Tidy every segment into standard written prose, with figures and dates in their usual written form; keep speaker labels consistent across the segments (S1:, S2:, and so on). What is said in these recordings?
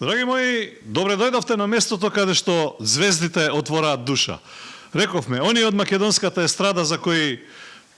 S1: Драги мои, добре дојдовте на местото каде што звездите отвораат душа. Рековме, оние од македонската естрада за кои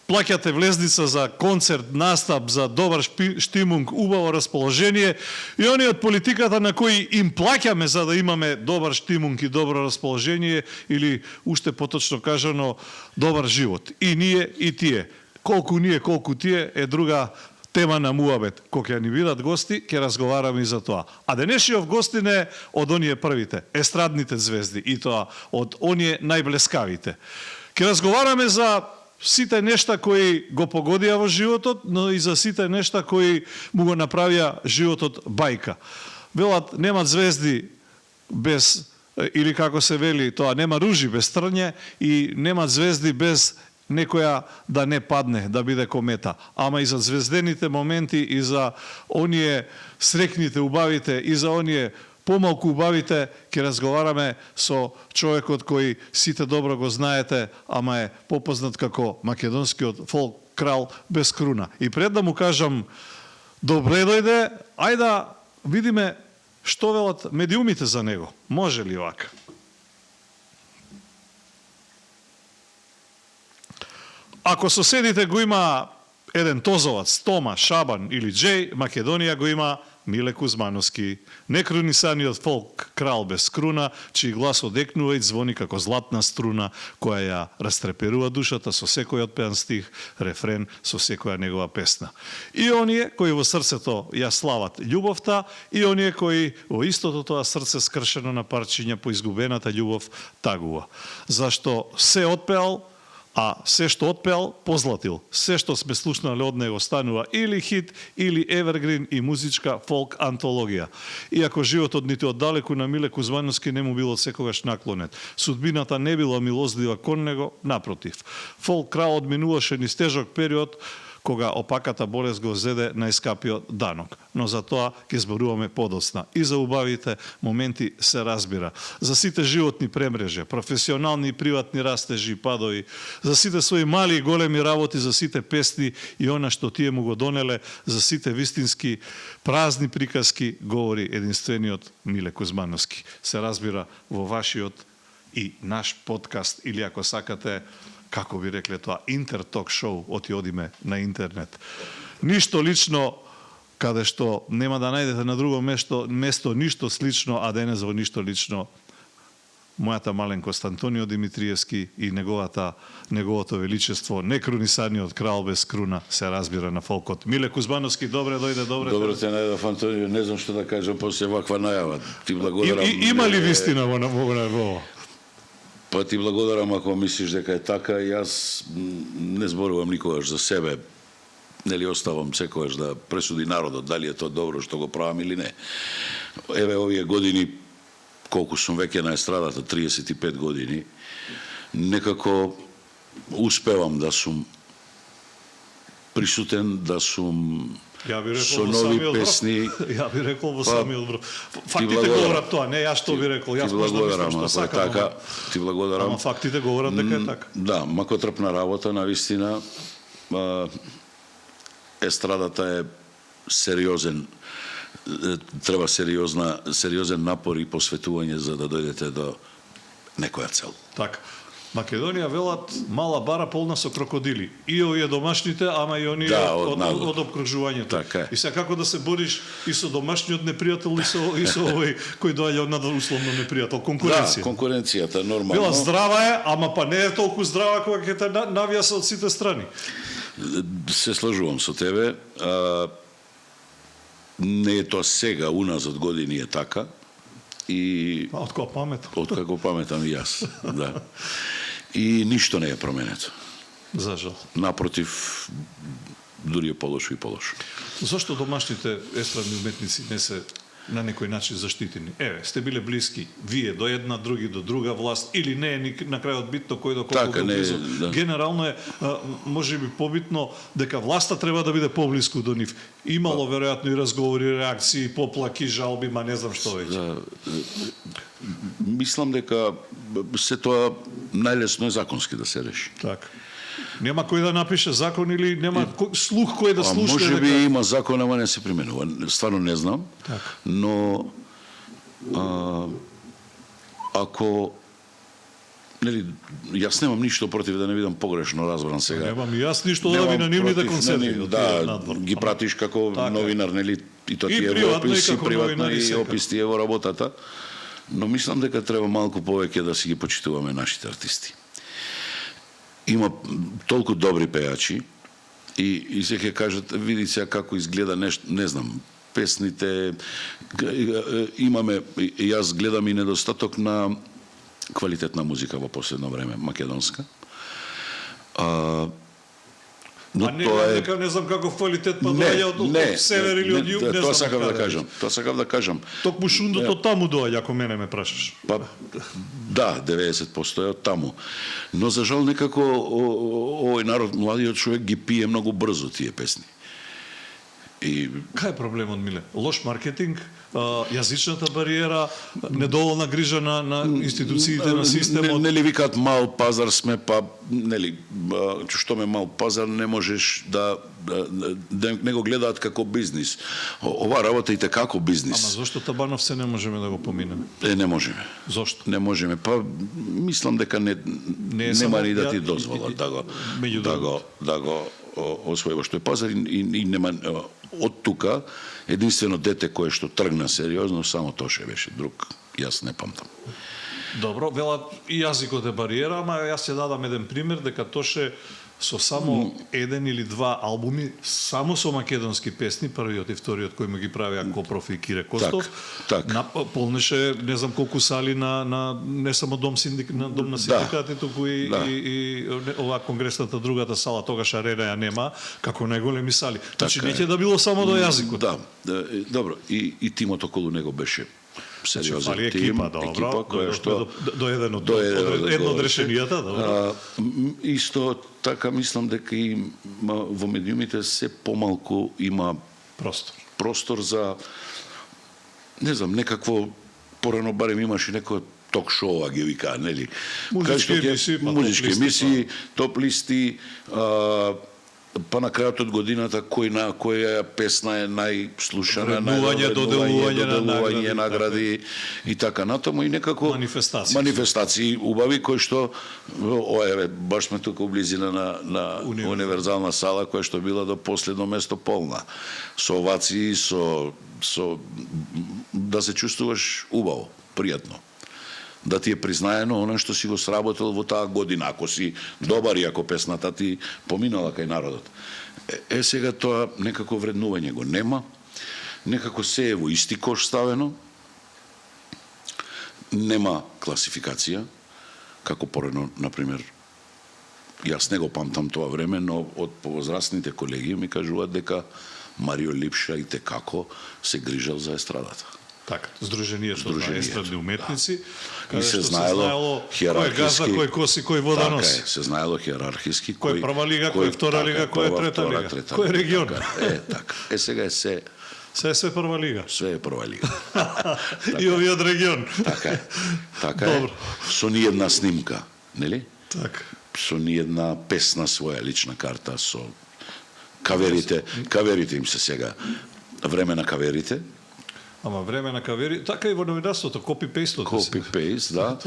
S1: плаќате влезница за концерт, настап, за добар штимунг, убаво расположение, и оние од политиката на кои им плаќаме за да имаме добар штимунг и добро расположение, или уште поточно кажано, добар живот. И ние, и тие. Колку ние, колку тие е друга тема на муабет. Кога ќе ни бидат гости, ќе разговараме и за тоа. А денешниот гостин е од оние првите, естрадните звезди, и тоа од оние најблескавите. Ќе разговараме за сите нешта кои го погодија во животот, но и за сите нешта кои му го направија животот бајка. Велат, нема звезди без, или како се вели тоа, нема ружи без трње, и нема звезди без некоја да не падне, да биде комета. Ама и за звездените моменти, и за оние срекните убавите, и за оние помалку убавите, ќе разговараме со човекот кој сите добро го знаете, ама е попознат како македонскиот фолк крал без круна. И пред да му кажам добре дојде, ајде да видиме што велат медиумите за него. Може ли вака? Ако соседите го има еден Тозовац, Тома, Шабан или Джеј, Македонија го има Миле Кузмановски, некрунисаниот фолк крал без круна, чиј глас одекнува и звони како златна струна, која ја растреперува душата со секој отпеан стих, рефрен, со секоја негова песна. И оние кои во срцето ја слават љубовта, и оние кои во истото тоа срце скршено на парчиња по изгубената љубов тагува. Зашто се отпеал, а се што отпеал, позлатил. Се што сме слушнали од него станува или хит, или евергрин и музичка фолк антологија. Иако животот нити оддалеку на Миле Кузмановски не му било секогаш наклонет. Судбината не била милозлива кон него, напротив. Фолк крал одминуваше низ тежок период, кога опаката болест го зеде најскапиот данок. Но за тоа ќе зборуваме подоцна. И за убавите моменти се разбира. За сите животни премрежја, професионални и приватни растежи и падови, за сите своји мали и големи работи, за сите песни и она што тие му го донеле, за сите вистински празни приказки, говори единствениот Миле Кузмановски. Се разбира во вашиот и наш подкаст, или ако сакате, како би рекле тоа, интерток шоу, одиме на интернет. Ништо лично, каде што нема да најдете на друго место ништо слично, а денес во ништо лично, мојата маленкост Антонио Димитриевски и неговото величество, некрунисаниот крал без круна, се разбира на фолкот. Миле Кузмановски, добре дојде, добре.
S2: Добре те најдов, Антонио, не знам што да кажам после ваква најава. Ти благодарам.
S1: Има ли вистина во?
S2: Па ти благодарам ако мислиш дека е така, и јас не зборувам никогаш за себе. Нели оставам секогаш да пресуди народот дали е тоа добро што го правам или не. Еве овие години, колку сум веќе на естрадата, 35 години, некако успевам да сум присутен, да сум со нови песни.
S1: Ја би рекол во самиот брод. Фактите говорат тоа, не јас што би рекол. Јас можда мислам што сакам.
S2: Ти благодарам.
S1: Ама фактите говорат дека е така.
S2: Да, макотрпна работа, навистина. Естрадата е сериозен, треба сериозен напор и посветување за да дојдете до некоја цел.
S1: Така. Македонија велат мала бара полна со крокодили. И овие домашните, ама и оние од обкружувањето.
S2: Така.
S1: И сега како да се бориш и со домашниот непријател и со овој кој доаѓа од надвор условно непријател, конкуренција.
S2: Да, конкуренцијата нормално.
S1: Била здрава е, ама па не е толку здрава кога ќе те навија од сите страни.
S2: Се слажувам со тебе. Не е тоа сега, уназад години е така. И
S1: од кога паметам?
S2: Од како паметам и јас, да. И ништо не е променето.
S1: За жал.
S2: Напротив, дури е полошо и полошо.
S1: Зошто домашните естрадни уметници не се на некој начин заштитени? Еве, сте биле блиски вие до една, други до друга власт, или не е на крајот битно кој до колку
S2: така,
S1: близо.
S2: Да.
S1: Генерално е можеби побитно дека власта треба да биде поблиску до нив. Имало веројатно и разговори, реакции, поплаки, жалби, ма не знам што веќе.
S2: Да, мислам дека се тоа најлесно е законски да се реши.
S1: Така. Нема кој да напише закон или нема слух кој да слуша?
S2: Може би има закон, ама не се применува. Стварно не знам.
S1: Так.
S2: Но ако нели, јас немам ништо против да не видам погрешно разбран сега.
S1: Немам и јас ништо да ви на нивните концерти.
S2: Да, ги пратиш како
S1: така
S2: новинар, нели, и тоа ти
S1: И
S2: е
S1: приватно,
S2: во опис,
S1: и
S2: и
S1: како
S2: приватно,
S1: новинар, и
S2: и
S1: секако.
S2: опис ти е во работата. Но мислам дека треба малку повеќе да си ги почитуваме нашите артисти. Има толку добри пејачи и се ќе кажат, види сега како изгледа нешто, не знам, песните, имаме, и јас гледам и недостаток на квалитетна музика во последно време, македонска. Но
S1: не,
S2: тоа е...
S1: не знам каков квалитет па доаѓа од север или од југ, не
S2: тоа
S1: знам.
S2: сакав да
S1: каде.
S2: кажам. Тоа сакав да кажам.
S1: Токму шундот од таму доаѓа, ако мене ме прашаш.
S2: Па да, 90% е од таму. Но за жал некако овој народ, младиот човек ги пие многу брзо тие песни. И
S1: Кај е проблемот, Миле? Лош маркетинг, јазичната бариера, недоволна грижа на институциите, на системот.
S2: Нели викаат мал пазар сме, па нели што ме мал пазар не можеш да не го гледаат како бизнис. Ова работа и како бизнис.
S1: Ама зошто Табанов се не можеме да го поминеме?
S2: Не можеме.
S1: Зошто?
S2: Не можеме. Па мислам дека нема ни да ти дозволат да го освојуваш тој пазар и нема од тука единствено дете кое што тргна сериозно само Тоше беше, друг јас не памтам.
S1: Добро, велат и јазикот е бариера, ама јас ќе дадам еден пример дека Тоше со само еден или два албуми, само со македонски песни, првиот и вториот кој му ги правеа Копров и Кире Костов,
S2: так.
S1: полнеше не знам колку сали на не само дом на синдикати, туку и оваа конгресната другата сала, тогаш арена ја нема, како најголеми сали. Значи не ќе да било само до јазикот.
S2: Да, добро, и тимот околу него беше сериозен
S1: фали
S2: тим,
S1: екипа, добро,
S2: која што
S1: до едно од решенијата, добро.
S2: Исто така мислам дека и во медиумите се помалку има простор за не знам, некакво порано барем имаше некој ток шоу, ги вика, нели? Музички емисии, топ листи, па на крајот од годината која песна е најслушана, доделување награди и така натаму и некако манифестации убави кои што баш сме тука близина на универзална сала која што била до последно место полна. Со овации, со да се чувствуваш убаво, пријатно. Да ти е признаено оно што си го сработил во таа година, ако си добар и ако песната ти поминала кај народот. Сега тоа некако вреднување го нема, некако се е во исти кош ставено, нема класификација, како порано, например, јас не го памтам тоа време, но од повозрастните колеги ми кажуваат дека Марио Липша и како се грижал за естрадата.
S1: Така, Сдруженијето на естрадни уметници,
S2: и се знаело
S1: кој газда, кој коси, кој вода носи.
S2: Така е, се знаело хиерархиски
S1: кој прва лига, кој втора лига, кој трета лига, кој регион.
S2: Така. Сега е се
S1: е прва лига.
S2: Све е прва лига.
S1: И овиот регион.
S2: Така е. Со ниедна снимка, нели?
S1: Така.
S2: Со ниедна песна своја лична карта, со каверите им се сега. Време на каверите.
S1: Ама време на кавери, така и во новинарството, копи-пейстот.
S2: Копи-пейст, да.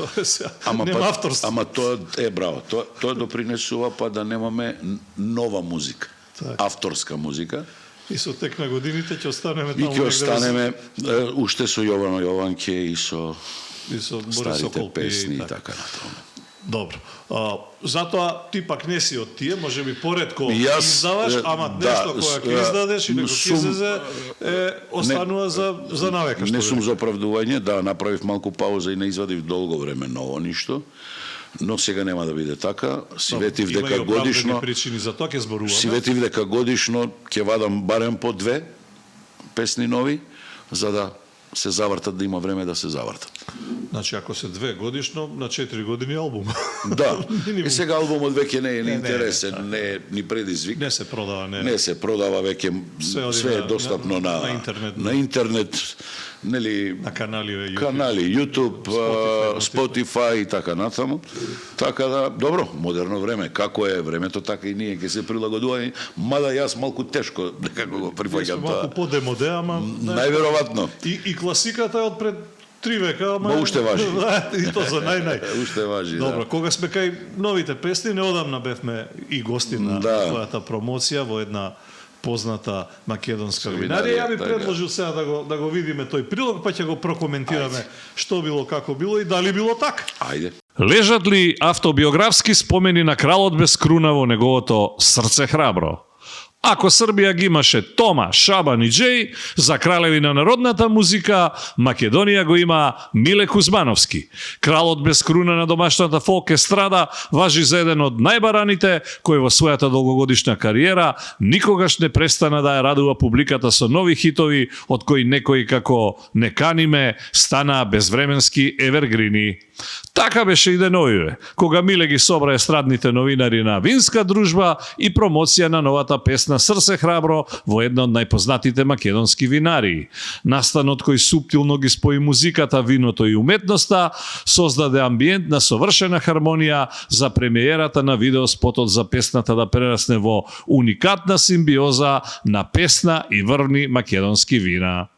S1: Нема авторство.
S2: Ама тоа е браво. Тоа допринесува па да немаме нова музика. Авторска музика.
S1: И со тек на годините ќе останеме таму.
S2: И ќе останеме уште со Јовано Јованке и со
S1: старите
S2: песни и така натаму.
S1: Добро. Затоа ти пак не си од тие, може би поредко издаваш, ама нешто кога ќе издадеш и некој ќе излезе останува за навека.
S2: Не сум за оправдување, да, направив малку пауза и не извадив долго време ново ништо, но сега нема да биде така. Си ветив дека годишно
S1: причини за тоа ќе зборуваме.
S2: Си ветив дека годишно ќе вадам барем по 2 песни нови, за да се завртат, да има време да се завртат.
S1: Значи, ако се 2 годишно, на 4 години албум.
S2: Да. И сега албумот веќе не е ни интересен, не е ни предизвик.
S1: Не се продава,
S2: не се продава веќе, све е достапно на интернет, нели,
S1: на канали
S2: YouTube, Spotify и така натаму. Така да, добро, модерно време, како е времето, така и ние ќе се прилагодуваме, мада јас малку тешко дека го прифаќам тоа.
S1: Малку по-демоде, ама
S2: најверојатно.
S1: И класиката е од пред 3 века, ама...
S2: Ма уште важи.
S1: И то за нај.
S2: Уште важи,
S1: Добро,
S2: да.
S1: кога сме кај новите песни, неодамна бевме и гости на
S2: Да.
S1: твојата промоција во една позната македонска
S2: Винарија,
S1: винарија. Ја би
S2: така.
S1: предложил сега да го видиме тој прилог, па ќе го прокоментираме што било, како било и дали било така.
S2: Ајде.
S1: Лежат ли автобиографски спомени на кралот без круна во неговото срце храбро? Ако Србија ги имаше Тома, Шабан и Джеј, за кралеви на народната музика, Македонија го има Миле Кузмановски. Кралот без круна на домашната фолк естрада важи за еден од најбараните, кој во својата долгогодишна кариера никогаш не престана да ја радува публиката со нови хитови, од кои некои како Не каниме стана безвременски евергрини. Така беше и деновиве, кога Миле ги собра естрадните новинари на Винска дружба и промоција на новата песна Срце храбро во една од најпознатите македонски винарии. Настанот кој суптилно ги спои музиката, виното и уметноста, создаде амбиент на совршена хармонија за премиерата на видеоспотот за песната да прерасне во уникатна симбиоза на песна и врвни македонски вина.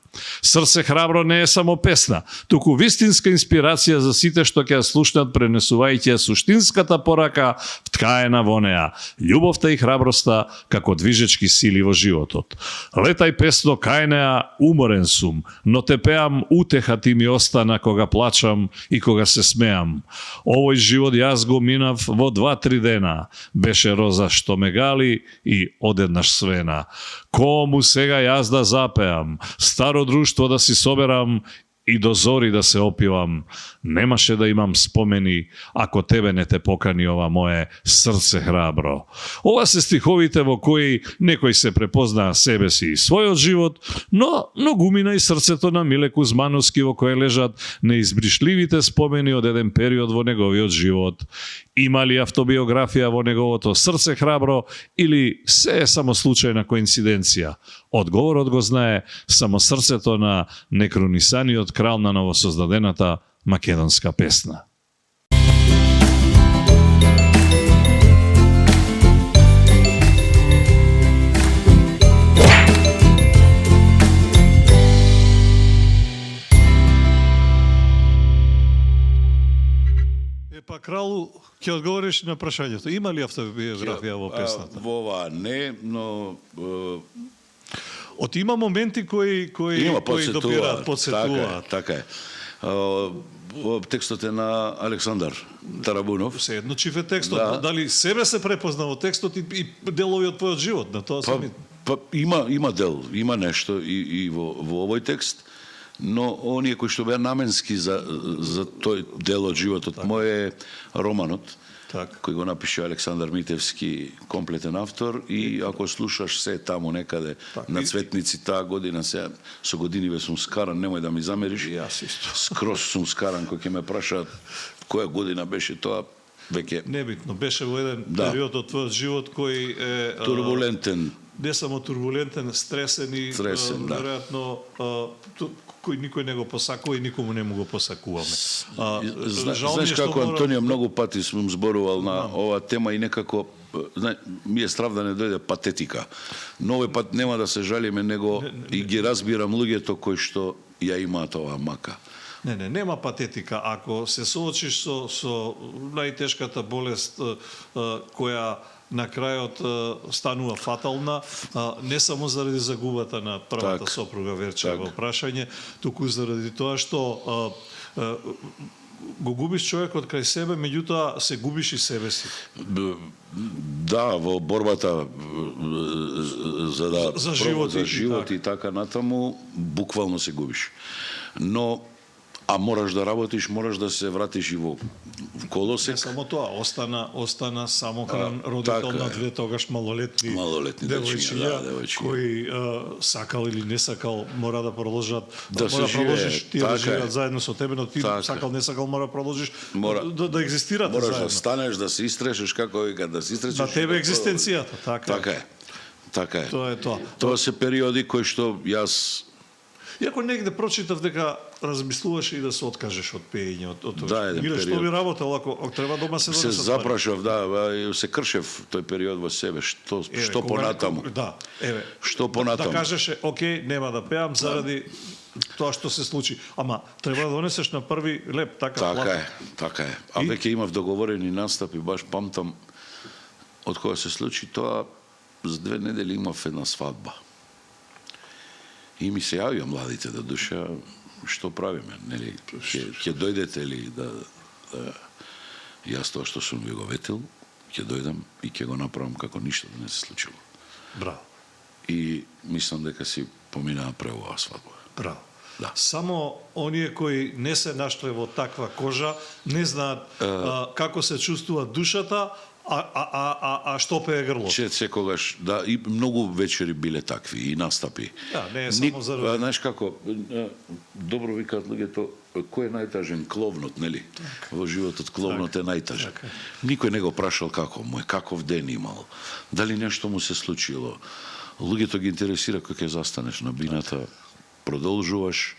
S1: Срце храбро не е само песна, туку вистинска инспирација за сите што ќе ја слушнат, пренесувајќи ја суштинската порака вткаена во неа, љубовта и храброста како движечки сили во животот. Летај песно кај неа, уморен сум, но те пеам, утеха ти ми остана кога плачам и кога се смеам. Овој живот јас го минав во 2-3 дена, беше роза што ме гали и одеднаш свена. Кому сега јас да запеам, старо друштво да си соберам и до зори да се опивам. Немаше да имам спомени ако тебе не те покани ова мое срце храбро. Ова се стиховите во кои некој се препознаа себе си и својот живот, но го мина и срцето на Миле Кузмановски во кое лежат неизбришливите спомени од еден период во неговиот живот. Има ли автобиографија во неговото срце храбро или се е само случајна коинциденција? Одговорот го знае само срцето на некронисаниот крал на новосоздадената македонска песна. Па кралу, ќе одговориш на прашањето. Има ли автобиографија во песната?
S2: Во ова не, но
S1: Има моменти кои допираат, подсетуваат.
S2: Така е. Текстот е на Александар Тарабунов.
S1: Се едно чив е текстот.
S2: Да.
S1: Дали себе се препозна во текстот и делови од твојот живот? На тоа сами...
S2: Има дел, има нешто и во овој текст, но оние кои што беа наменски за тој дел од животот мој е романот, кој го напише Александар Митевски, комплетен автор, и ако слушаш се таму некаде на Цветници таа година, се со годиниве сум скаран, немој да ми замериш.
S1: Јас исто.
S2: Скрос сум скаран кој ќе ме прашаат која година беше тоа, веќе
S1: небитно, беше во еден период од твојот живот кој е
S2: турбулентен.
S1: Не само турбулентен, стресен и веројатно кој никој не го посакува и никому не му го посакуваме.
S2: Знаеш како Антонио многу пати сум зборувал на оваа тема и некако ми е страв да не дојде патетика. Но овој пат нема да се жалиме, него и ги разбирам луѓето кои што ја имаат оваа мака.
S1: Нема патетика. Ако се соочиш со најтешката болест која на крајот станува фатална, не само заради загубата на првата сопруга Верчева во прашање, туку заради тоа што го губиш човекот крај себе, меѓутоа се губиш и себе си.
S2: Да, во борбата
S1: за
S2: живот и така натаму, буквално се губиш. Но мораш да работиш, мораш да се вратиш и во колосек.
S1: Не само тоа, остана самохран родител на две тогаш малолетни девојчиња кои сакал или не сакал мора да продолжат да продолжиш ти да живеат заедно со тебе, но ти сакал не сакал мора продолжиш да екзистирате заедно.
S2: Мораш да станеш, да се истрешиш како вика, да се истрешиш.
S1: На тебе екзистенцијата, така
S2: е. Така е.
S1: Тоа е тоа.
S2: Тоа се периоди кои што јас
S1: Иако негде прочитав дека размислуваше и да се откажеш од пеење, од тоа.
S2: Да, еден
S1: Миле, што
S2: период.
S1: би работел ако треба дома се
S2: Се
S1: донесат
S2: запрашав, да, се кршев тој период во себе, што понатаму.
S1: Да, еве.
S2: Што понатаму?
S1: Да кажеше, окей, нема да пеам заради тоа што се случи. Ама треба да донесеш на први леп, така плата.
S2: Така е. А веќе имав договорени настапи, баш памтам, од кога се случи тоа, за 2 недели имав една свадба. И ми се јавија младите да душа, што правиме, нели, ќе дојдете ли да јас тоа што сум ви го ветил, ќе дојдам и ќе го направам како ништо да не се случило.
S1: Браво.
S2: И мислам дека си поминаа преуваа свадба.
S1: Браво.
S2: Да.
S1: Само оние кои не се нашле во таква кожа, не знаат како се чувствува душата, а што пее грлото.
S2: Че секогаш, да, и многу вечери биле такви, и настапи.
S1: Да, не е само заради...
S2: Знаеш како, добро викаат луѓето, кој е најтажен? Кловнот, нели? Во животот кловнот е најтажен. Никој не го прашал како му е, каков ден имал, дали нешто му се случило. Луѓето ги интересира кој ќе застанеш на бината, продолжуваш,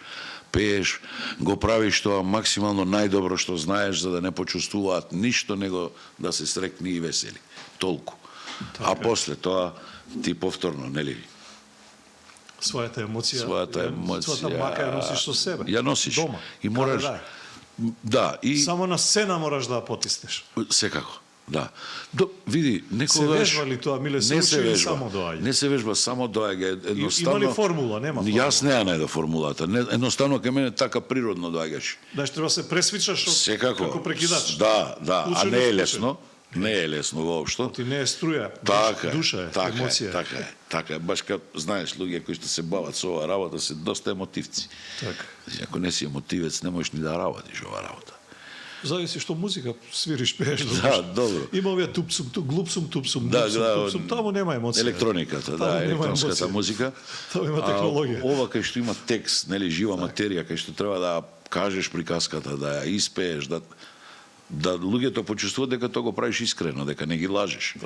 S2: пееш, го правиш тоа максимално најдобро што знаеш за да не почувствуваат ништо него да се срекни и весели. Толку. А после тоа ти повторно, нели?
S1: Својата емоција.
S2: Својата
S1: мака ја носиш со себе.
S2: Ја носиш.
S1: Дома.
S2: И мораш... Да, и...
S1: Само на сцена мораш да ја потиснеш.
S2: Секако. Да. Види, некогаш...
S1: Се вежба ли тоа, Миле, се учи или само доаѓа?
S2: Не се вежба, само доаѓа. Едноставно...
S1: Има ли формула? Нема формула.
S2: Јас не ја најда формулата. Едноставно кај мене така природно доаѓаш.
S1: Знаеш, треба се пресвичаш од...
S2: Секако.
S1: Како прекидач.
S2: Да, а не е лесно. Не е лесно воопшто.
S1: Ти не е струја, душа е, емоција.
S2: Така е. Баш кај, знаеш, луѓе кои што се бават со оваа работа се доста емотивци.
S1: Така.
S2: Ако не си емотивец, не можеш ни да работиш оваа работа.
S1: Зависи што музика свириш, пееш.
S2: Да, добро.
S1: Има овие тупсум, глупсум, тупсум, тупсум, таму нема емоција.
S2: Електрониката, да, електронската музика.
S1: Таму има технологија.
S2: Ова кај што има текст, нели, жива материја, кај што треба да кажеш приказката, да ја испееш, да луѓето почувствуваат дека тоа го правиш искрено, дека не ги лажеш.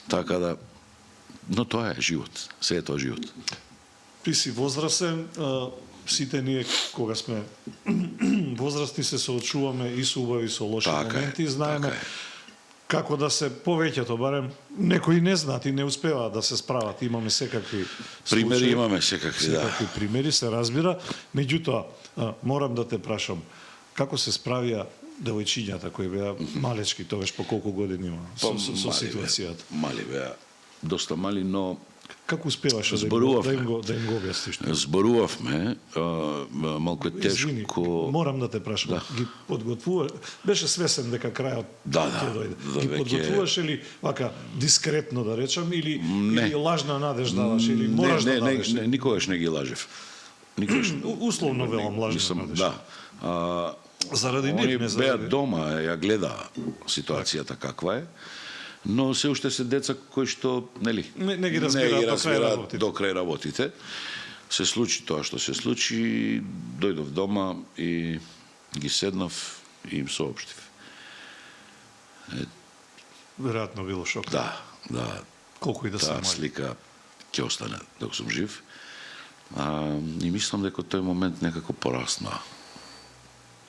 S2: Така да, но тоа е живот. Се е тоа живот.
S1: Ти си возрастен, сите ние кога сме возрастни се соочуваме и со убави и со лоши моменти, знаеме како да се повеќето, барем некои не знаат и не успеваат да се справат. Имаме секакви
S2: примери, имаме секакви, да.
S1: Секакви примери, се разбира. Меѓутоа, морам да те прашам, како се справија девојчињата кои беа малечки, тогаш по колку години има со ситуацијата?
S2: Мали беа, доста мали, но
S1: како успеваше да им го објасниш?
S2: Зборувавме, малку е тешко.
S1: Извини, морам да те прашам. Да. Ги подготвуваш? Беше свесен дека крајот ќе дојде. Ги подготвуваше ли вака дискретно да речам или лажна надеж даваш или мораш да дадеш?
S2: Не, никогаш не ги лажев.
S1: Условно велам лажна надеж.
S2: Да.
S1: Заради нив, не заради.
S2: Беа дома, ја гледаа ситуацијата каква е. Но се уште се деца кои што, нели,
S1: не ги разбираат
S2: до крај работите. Се случи тоа што се случи, дојдов дома и ги седнав и им соопштив.
S1: Веројатно било шок.
S2: Да.
S1: Колку и да се
S2: мали. Таа слика ќе остане док сум жив. И мислам дека тој момент некако порасна.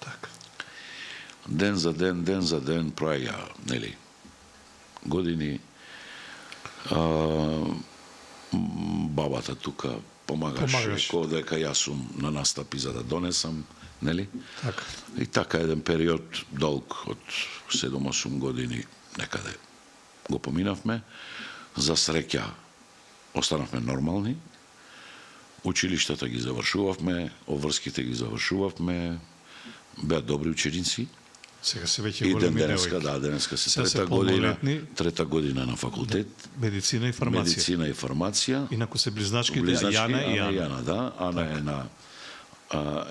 S1: Така.
S2: Ден за ден праја, нели, години, бабата тука помагаше, кој дека јас сум на настапи за да донесам, нели?
S1: Така.
S2: И така еден период долг од 7-8 години некаде го поминавме. За среќа останавме нормални. Училиштата ги завршувавме, обврските ги завршувавме, беа добри ученици.
S1: Сега се веќе големи девојки.
S2: Денеска се трета година на факултет.
S1: Медицина и фармација.
S2: Инаку
S1: се близначките Јана и
S2: Јана. Да,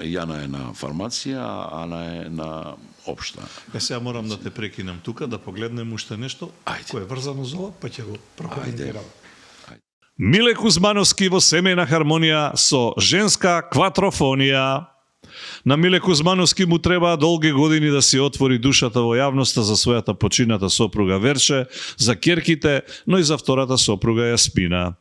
S2: Јана е на фармација, а Ана е на општа.
S1: Сега морам да те прекинам тука, да погледнем уште нешто кое е врзано за ова, па ќе го прокоментирам.
S3: Миле Кузмановски во семејна хармонија со женска кватрофонија.
S1: На Миле Кузмановски му требаа долги години да си отвори душата во јавноста за својата почината сопруга Верче, за ќерките, но и за втората сопруга Јасмина.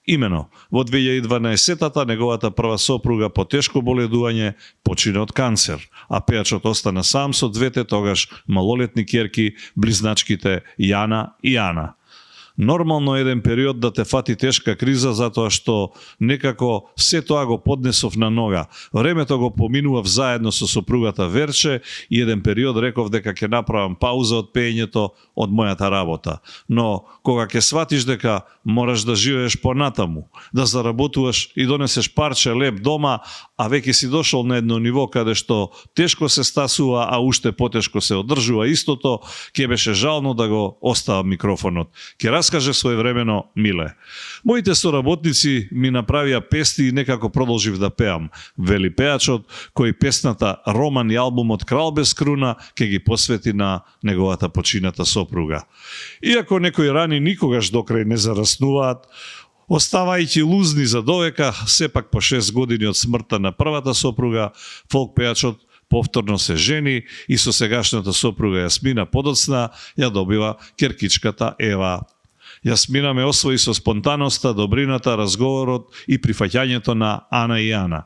S1: Имено, во 2012-тата неговата прва сопруга по тешко боледување почина од канцер, а пејачот остана сам со двете тогаш малолетни ќерки, близначките Јана и Ана. Нормално еден период да те фати тешка криза затоа што некако се тоа го поднесов на нога. Времето го поминував заедно со сопругата Верче и еден период реков дека ќе направам пауза од пеењето од мојата работа. Но кога ќе сватиш дека мораш да живееш понатаму, да заработуваш и донесеш парче леп дома, а веќе си дошол на едно ниво каде што тешко се стасува, а уште потешко се одржува истото, ќе беше жално да го оставам микрофонот. Ќе раскаже своевремено Миле. Моите соработници ми направија песни и некако продолжив да пеам, вели пеачот, кој песната Роман и албумот Крал без круна ќе ги посвети на неговата почината сопруга. Иако некои рани никогаш докрај не зараснуваат, оставајќи лузни за довека, сепак по 6 години од смртта на првата сопруга, фолк пеачот повторно се жени и со сегашната сопруга Јасмина подоцна ја добива ќеркичката Ева. Јасмина ме освои со спонтаноста, добрината, разговорот и прифаќањето на Ана и Ана.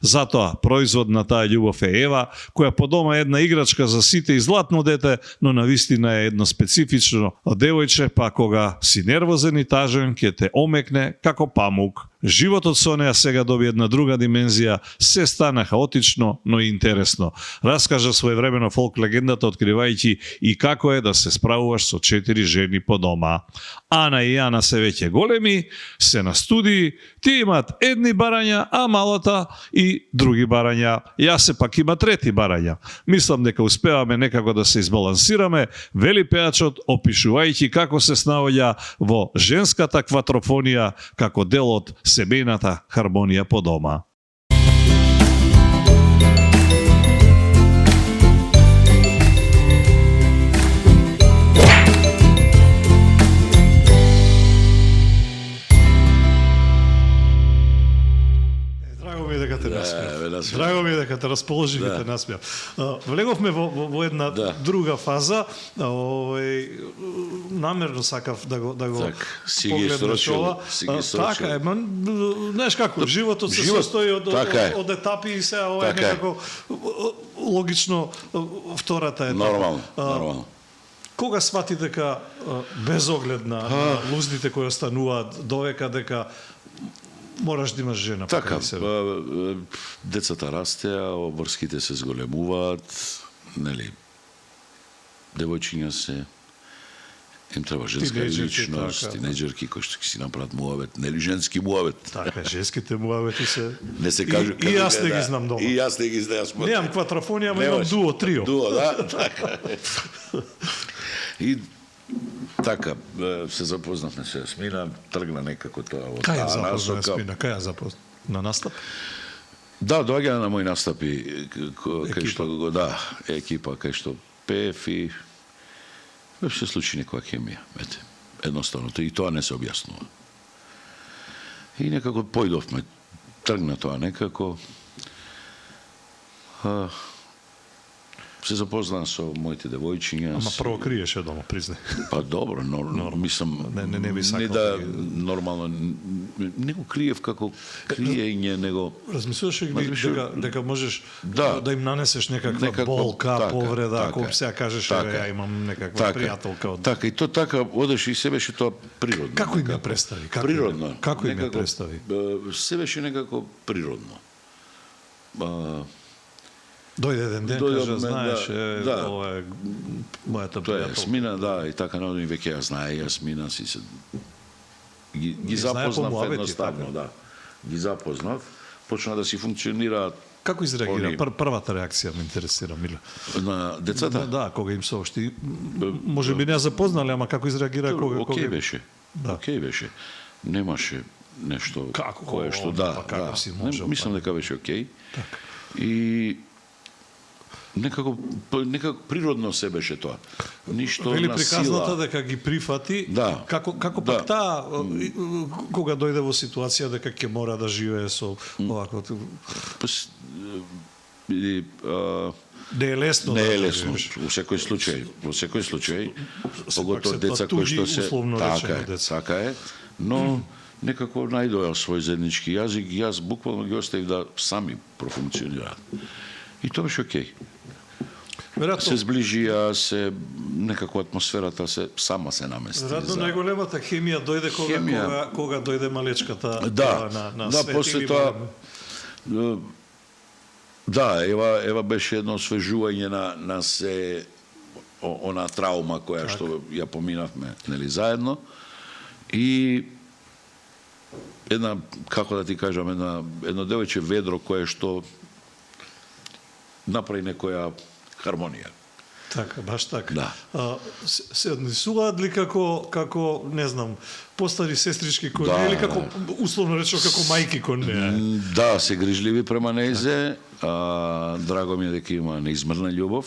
S1: Затоа, производ на таа љубов е Ева, која по дома е една играчка за сите и златно дете, но навистина е едно специфично девојче, па кога си нервозен и тажен, ќе те омекне како памук. Животот со неа сега доби една друга димензија, се стана хаотично, но и интересно. Раскажа своевремено фолк легендата, откривајќи и како е да се справуваш со 4 жени по дома. Ана и Ана се веќе големи, се на студии, тие имаат едни барања, а малата и други барања. Јас се пак има трети барања. Мислам дека успеваме некако да се избалансираме, вели пеачот, опишувајќи како се снаоѓа во женската кватрофонија како дел од семејната хармонија по дома. Драго ми е дека те расположив и те насмеав. Влеговме во една друга фаза, намерно сакав да го погледнеш ова. Така е, знаеш како, животот се состои од етапи и сега ова е некако логично втората етапа.
S2: Нормално.
S1: Кога свати дека без оглед на лузните кои остануваат довека дека мораш да имаш жена.
S2: Така, децата растеа, обврските се зголемуваат, нели, девојчиња се, им треба женска личност, тинеџерки кои што си направат муавет, нели женски муавет.
S1: Така, женските муавети се...
S2: Не се кажу...
S1: И јас не ги знам дома.
S2: И јас не ги знам.
S1: Немам кватрофонија, ама имам дуо, трио.
S2: Дуо, да, така. И така, се запознавме со Јасмина, тргна некако тоа од
S1: таа насока. Кај ја запозна? На настап?
S2: Да, доаѓа на мои настапи, кај што екипа, кај што пеев и се случи некоја хемија, ете, едноставно, и тоа не се објаснува. И некако појдовме, тргна тоа некако, се запознаа со моите девојчиња.
S1: Ама прво криеше дома, признај.
S2: Па добро, мислам,
S1: не би сакал.
S2: Не да нормално, не го криев како криење, него...
S1: Размислуваш ли дека можеш да им нанесеш некаква болка, повреда, ако сега кажеш, ја имам некаква пријателка од...
S2: Така, и то така одеше и се беше тоа природно.
S1: Како им ја представи?
S2: Природно.
S1: Како им ја представи?
S2: Се беше некако природно.
S1: Дојде еден ден, кажа, знаеш, ова е мојата пријателка.
S2: Тоа е Јасмина, и така народни веќе ја знае Јасмина, си се... Ги запознав едноставно, Ги запознав, почна да си функционираат.
S1: Како изреагира првата реакција, ме интересира, Миле?
S2: На децата?
S1: Да, кога им соопшти. Може би не ја запознале, ама како изреагира кога...
S2: Океј беше. Океј беше. Немаше нешто кое што мислам дека беше океј. И некако природно се беше тоа. Ништо на сила.
S1: Вели приказната дека ги прифати, како пак таа кога дојде во ситуација дека ќе мора да живее со овако.
S2: и
S1: Не е лесно.
S2: не
S1: да
S2: е
S1: го
S2: лесно
S1: живееш.
S2: во секој случај. Во секој случај,
S1: Сепак
S2: поготово
S1: се
S2: деца
S1: тоа
S2: кои што
S1: туѓи,
S2: се
S1: условно
S2: така
S1: речено, деца.
S2: така е, но некако најдоа свој заеднички јазик, јас буквално ги оставив да сами профункционираат. И тоа беше окей.
S1: Веројатно,
S2: Се зближија, се некако атмосферата сама се намести.
S1: веројатно најголемата хемија дојде кога дојде малечката на
S2: да,
S1: свет
S2: после
S1: или
S2: тоа да, ева беше едно освежување на се она траума која што ја поминавме, нели, заедно. И една, како да ти кажам, едно девојче ведро кое што направи некоја хармонија.
S1: Така, баш така.
S2: Да.
S1: Се однесуваат ли како не знам, постари сестрички кон
S2: Да,
S1: неа или како условно речено како мајки кон неа?
S2: Да, се грижливи према нејзе. Драго ми е дека има неизмерна љубов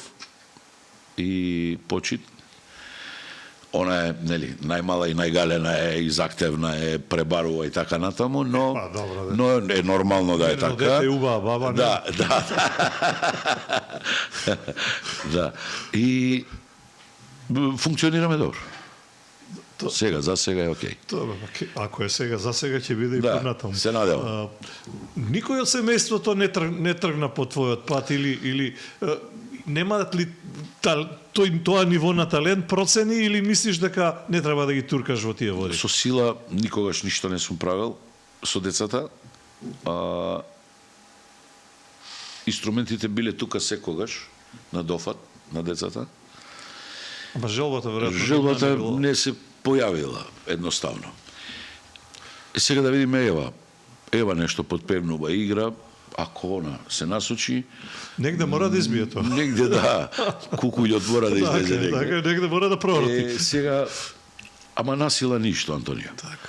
S2: и почит. Она е, нели, најмала и најгалена е, и заактевна е, пребарува и така натаму, но
S1: добро, да.
S2: но е нормално да е
S1: Едно
S2: така.
S1: дете убава баба, не?
S2: Да. Да. И функционираме добро. Сега, за сега е окей.
S1: Добро, ако е сега, за сега ќе биде и
S2: Да,
S1: понатаму.
S2: се надевам.
S1: Никој од семејството не тргна по твојот пат или немаат ли тоа ниво на талент процени или мислиш дека не треба да ги туркаш во тие води?
S2: Со сила никогаш ништо не сум правил со децата. Инструментите биле тука секогаш на дофат на децата.
S1: Ама желбата веројатно
S2: Желбата
S1: не било.
S2: не се појавила едноставно. И сега да видиме Ева нешто подпевнува игра, ако она се насочи,
S1: Негде мора да избие тоа.
S2: негде да, кукуљот мора да излезе негде.
S1: Така, негде мора да пророти.
S2: Сега, ама насила ништо, Антонио.
S1: Така.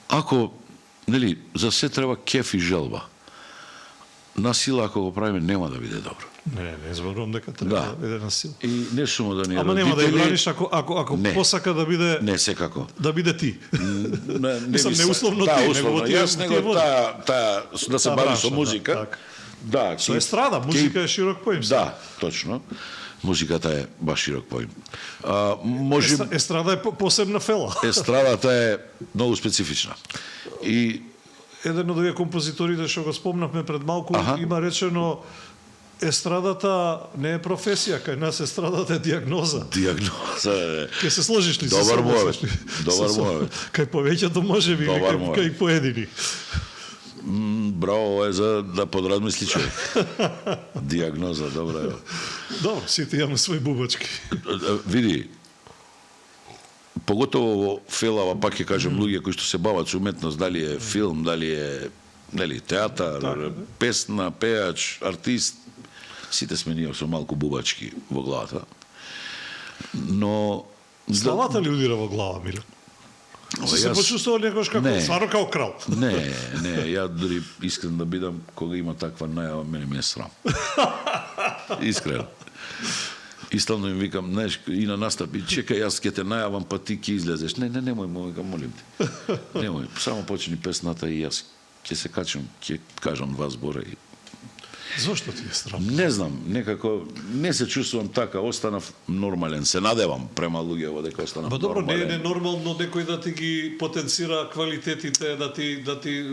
S2: Ако, нели, за се треба кеф и желба. Насила, ако го правиме, нема да биде добро.
S1: Не зборувам дека треба
S2: Да.
S1: да биде на сила.
S2: И не сума да ни
S1: Ама нема да ја браниш ако
S2: Не.
S1: посака да биде
S2: Не, секако.
S1: да биде ти.
S2: Не
S1: Мислам,
S2: би
S1: не
S2: са-
S1: условно
S2: да,
S1: ти, него
S2: условно.
S1: во тие-
S2: Јас
S1: тие
S2: него
S1: води.
S2: таа да се
S1: Таа
S2: бави
S1: бранша,
S2: со
S1: да,
S2: музика.
S1: така.
S2: Да,
S1: Со естрада, музика е широк поим.
S2: Да, точно. Музиката е баш широк поим. Може
S1: Естрада е посебна фела.
S2: естрадата е многу специфична. И
S1: Еден од овие композиторите што го спомнавме пред малку
S2: Аха.
S1: има речено естрадата не е професија, кај нас естрадата е диагноза.
S2: диагноза е
S1: Ке се сложиш ли со
S2: Добар
S1: себе,
S2: муавет.
S1: со-
S2: Добар
S1: со-
S2: муавет.
S1: Кај повеќето може би, или
S2: Добар
S1: кај
S2: муавет.
S1: поедини.
S2: браво, ова е за да подразмисли човек. Диагноза, добра е.
S1: Добро, сите имаме своји бубачки.
S2: Види, поготово во фелава, пак ќе кажем, луѓе кои што се бават со уметност, дали е филм, дали е нели, театар, песна, пеач, артист, сите сме ние со малку бубачки во главата. Но
S1: Славата ли удира во глава, Миле? Се
S2: јас-
S1: почувствувал некош како,
S2: Не.
S1: стварно како крал.
S2: Не, ја дури искрен да бидам, кога има таква најава, мене ми е срам. Искрено. И стално им викам, знаеш, и на настапи, чекај, јас ќе те најавам, па ти ќе излезеш. Немој, викам, молим те. Немој, само почни песната и јас ќе се качам, ќе кажам два збора и
S1: Зошто ти е срам?
S2: не знам, некако не се чувствувам така, останав нормален, се надевам према луѓето дека останав
S1: Па добро, не
S2: нормален.
S1: е нормално некој да ти ги потенцира квалитетите, да ти даде...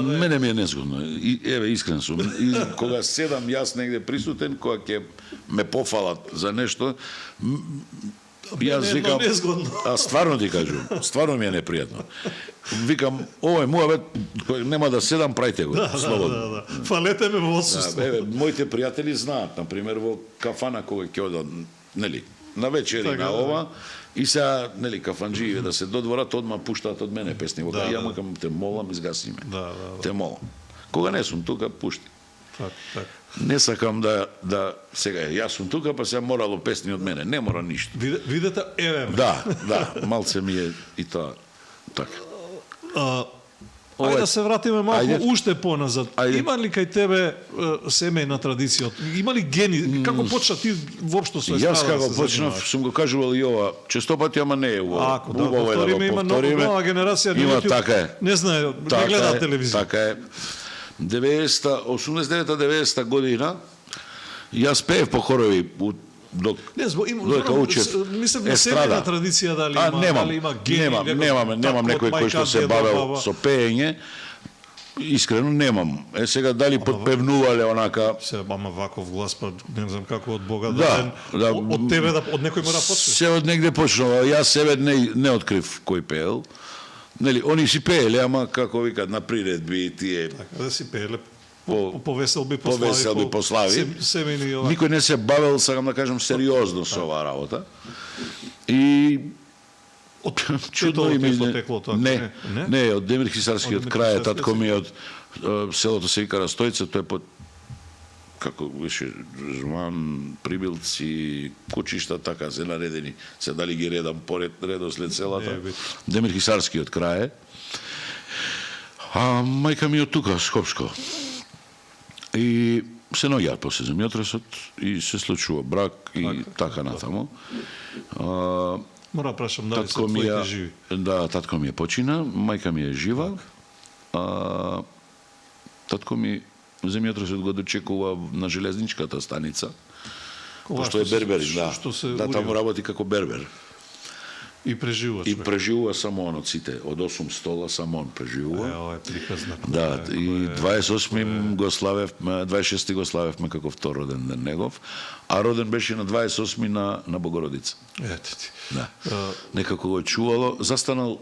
S2: Мене ми е незгодно. И, еве, искрен сум. И кога седам јас негде присутен, кога ќе ме пофалат за нешто, јас
S1: Мене е
S2: викам,
S1: незгодно.
S2: а стварно ти кажувам, стварно ми е непријатно. Викам, овој муавет, кој нема да седам, прајте го, слободно.
S1: Да. Фалете ме во отсуство.
S2: Еве, моите пријатели знаат, на пример, во кафана кога ќе одат, нели, на вечери
S1: Така,
S2: на
S1: да.
S2: ова, и сега, нели, кафанџиите да се додворат, одма пуштаат од мене песни. Во ја макам, те молам, изгаси ме.
S1: Да.
S2: Те молам. Кога не сум тука, пушти.
S1: Так.
S2: Не сакам да сега јас сум тука, па сега морало песни од мене. Не мора ништо.
S1: Видете, еве ме.
S2: Да, малце ми е и тоа така.
S1: Ајде да се вратиме малку
S2: Ајде.
S1: уште поназад.
S2: Ајде.
S1: Има ли кај тебе семејна традиција? Има ли гени? Како почна ти воопшто со естрада?
S2: Јас
S1: да
S2: како
S1: се
S2: почнав,
S1: занимаваш?
S2: сум го кажувал и ова, честопати, ама не е убаво.
S1: Ако да
S2: Убаво е да
S1: повториме,
S2: го
S1: има
S2: повториме.
S1: нова генерација на
S2: Има,
S1: YouTube,
S2: така е.
S1: не знае, не гледа телевизија.
S2: Така е. 89-90 година Јас пеев по хорови док
S1: Не,
S2: додека учев
S1: мислам на
S2: естрада.
S1: семејна традиција дали има, дали има гени,
S2: немам некој кој што се бавел со пеење. Искрено немам. Сега дали подпевнувале онака.
S1: Се, ама ваков глас, па не знам како од Бога
S2: Да, да.
S1: од тебе од некој мора почне.
S2: Се од негде почнува. Јас себе не открив кој пеел. Нели, они си пееле, ама како викат на приредби тие
S1: Така да си пееле
S2: По-
S1: по веселби,
S2: повеселби, послави.
S1: Семени ова.
S2: Никој не се бавел, сакам да кажам, сериозно со оваа работа. И
S1: Од
S2: чудно
S1: Тетово
S2: им
S1: ти
S2: изне...
S1: потекло тоа?
S2: Не, од Демир Хисарскиот
S1: Од Демир
S2: крај,
S1: Хисарски,
S2: татко ми е од селото се вика Растојца, тој е под како беше Жман, Прибилци, кучишта, така се наредени, се дали ги редам поред редослед селата.
S1: Не, бит.
S2: Демир Хисарскиот крај е. А мајка ми од тука, Скопско. И се наоѓаат после земјотресот и се случува брак и така натаму.
S1: Мора прашам дали се
S2: Татко ми
S1: твоите
S2: е,
S1: живи.
S2: да, татко ми е почина, мајка ми е жива. Татко ми земјотресот го дочекува на железничката станица.
S1: Кога
S2: Пошто е
S1: што се-
S2: бербер, да.
S1: што се
S2: Да, таму
S1: урива.
S2: работи како бербер.
S1: И преживува
S2: И
S1: човек.
S2: преживува само он од сите. Од 8 стола само он преживува.
S1: Ова е приказна.
S2: Да, и 28 го славевме, 26 го славевме како втор роден ден негов, а роден беше на 28 на Богородица.
S1: Ете ти.
S2: Да. Некако го чувало, застанал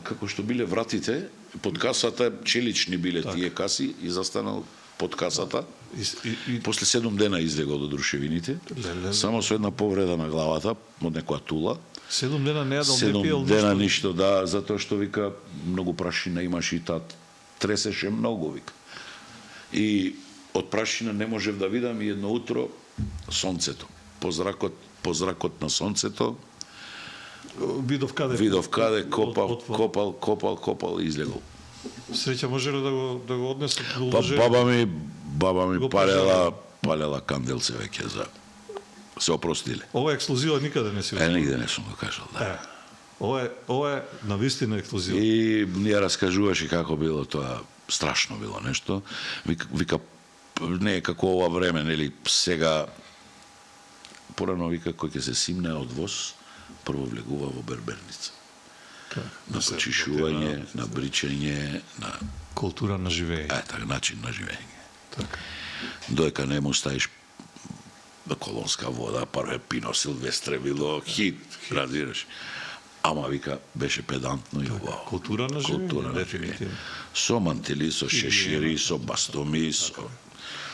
S2: како што биле вратите, под касата, челични биле тие каси и застанал под касата.
S1: И
S2: После 7 дена излегол од рушевините,
S1: Леле.
S2: само со една повреда на главата, од некоја тула.
S1: 7 дена не јадол, не
S2: 7
S1: пиел
S2: дена
S1: ништо.
S2: ништо, да, затоа што вика многу прашина имаше и тат тресеше многу вика. И од прашина не можев да видам и едно утро сонцето. По зракот на сонцето
S1: Видов каде.
S2: видов каде
S1: од-
S2: копал и излегол.
S1: Среќа можеле да го однесат до
S2: Па
S1: уложение.
S2: баба ми
S1: Го
S2: палела канделце веќе за се опростиле.
S1: Ова е ексклузива никаде не си.
S2: Нигде не сум го кажал, да.
S1: Ова е навистина ексклузива.
S2: И ние раскажуваше како било тоа, страшно било нешто. Вика не е како ова време, нели, сега порано вика кој ќе се симне од воз, прво влегува во берберница. На почишување, на бричење, на
S1: Култура на живење.
S2: така начин на живење.
S1: Така.
S2: Доека не му ставиш колонска вода, парве пино Силвестре било хит, разбираш. Ама вика беше педантно и убаво.
S1: Култура на живење,
S2: Култура на
S1: дефинитивно.
S2: живење. Со мантили, со шешири, со бастоми, со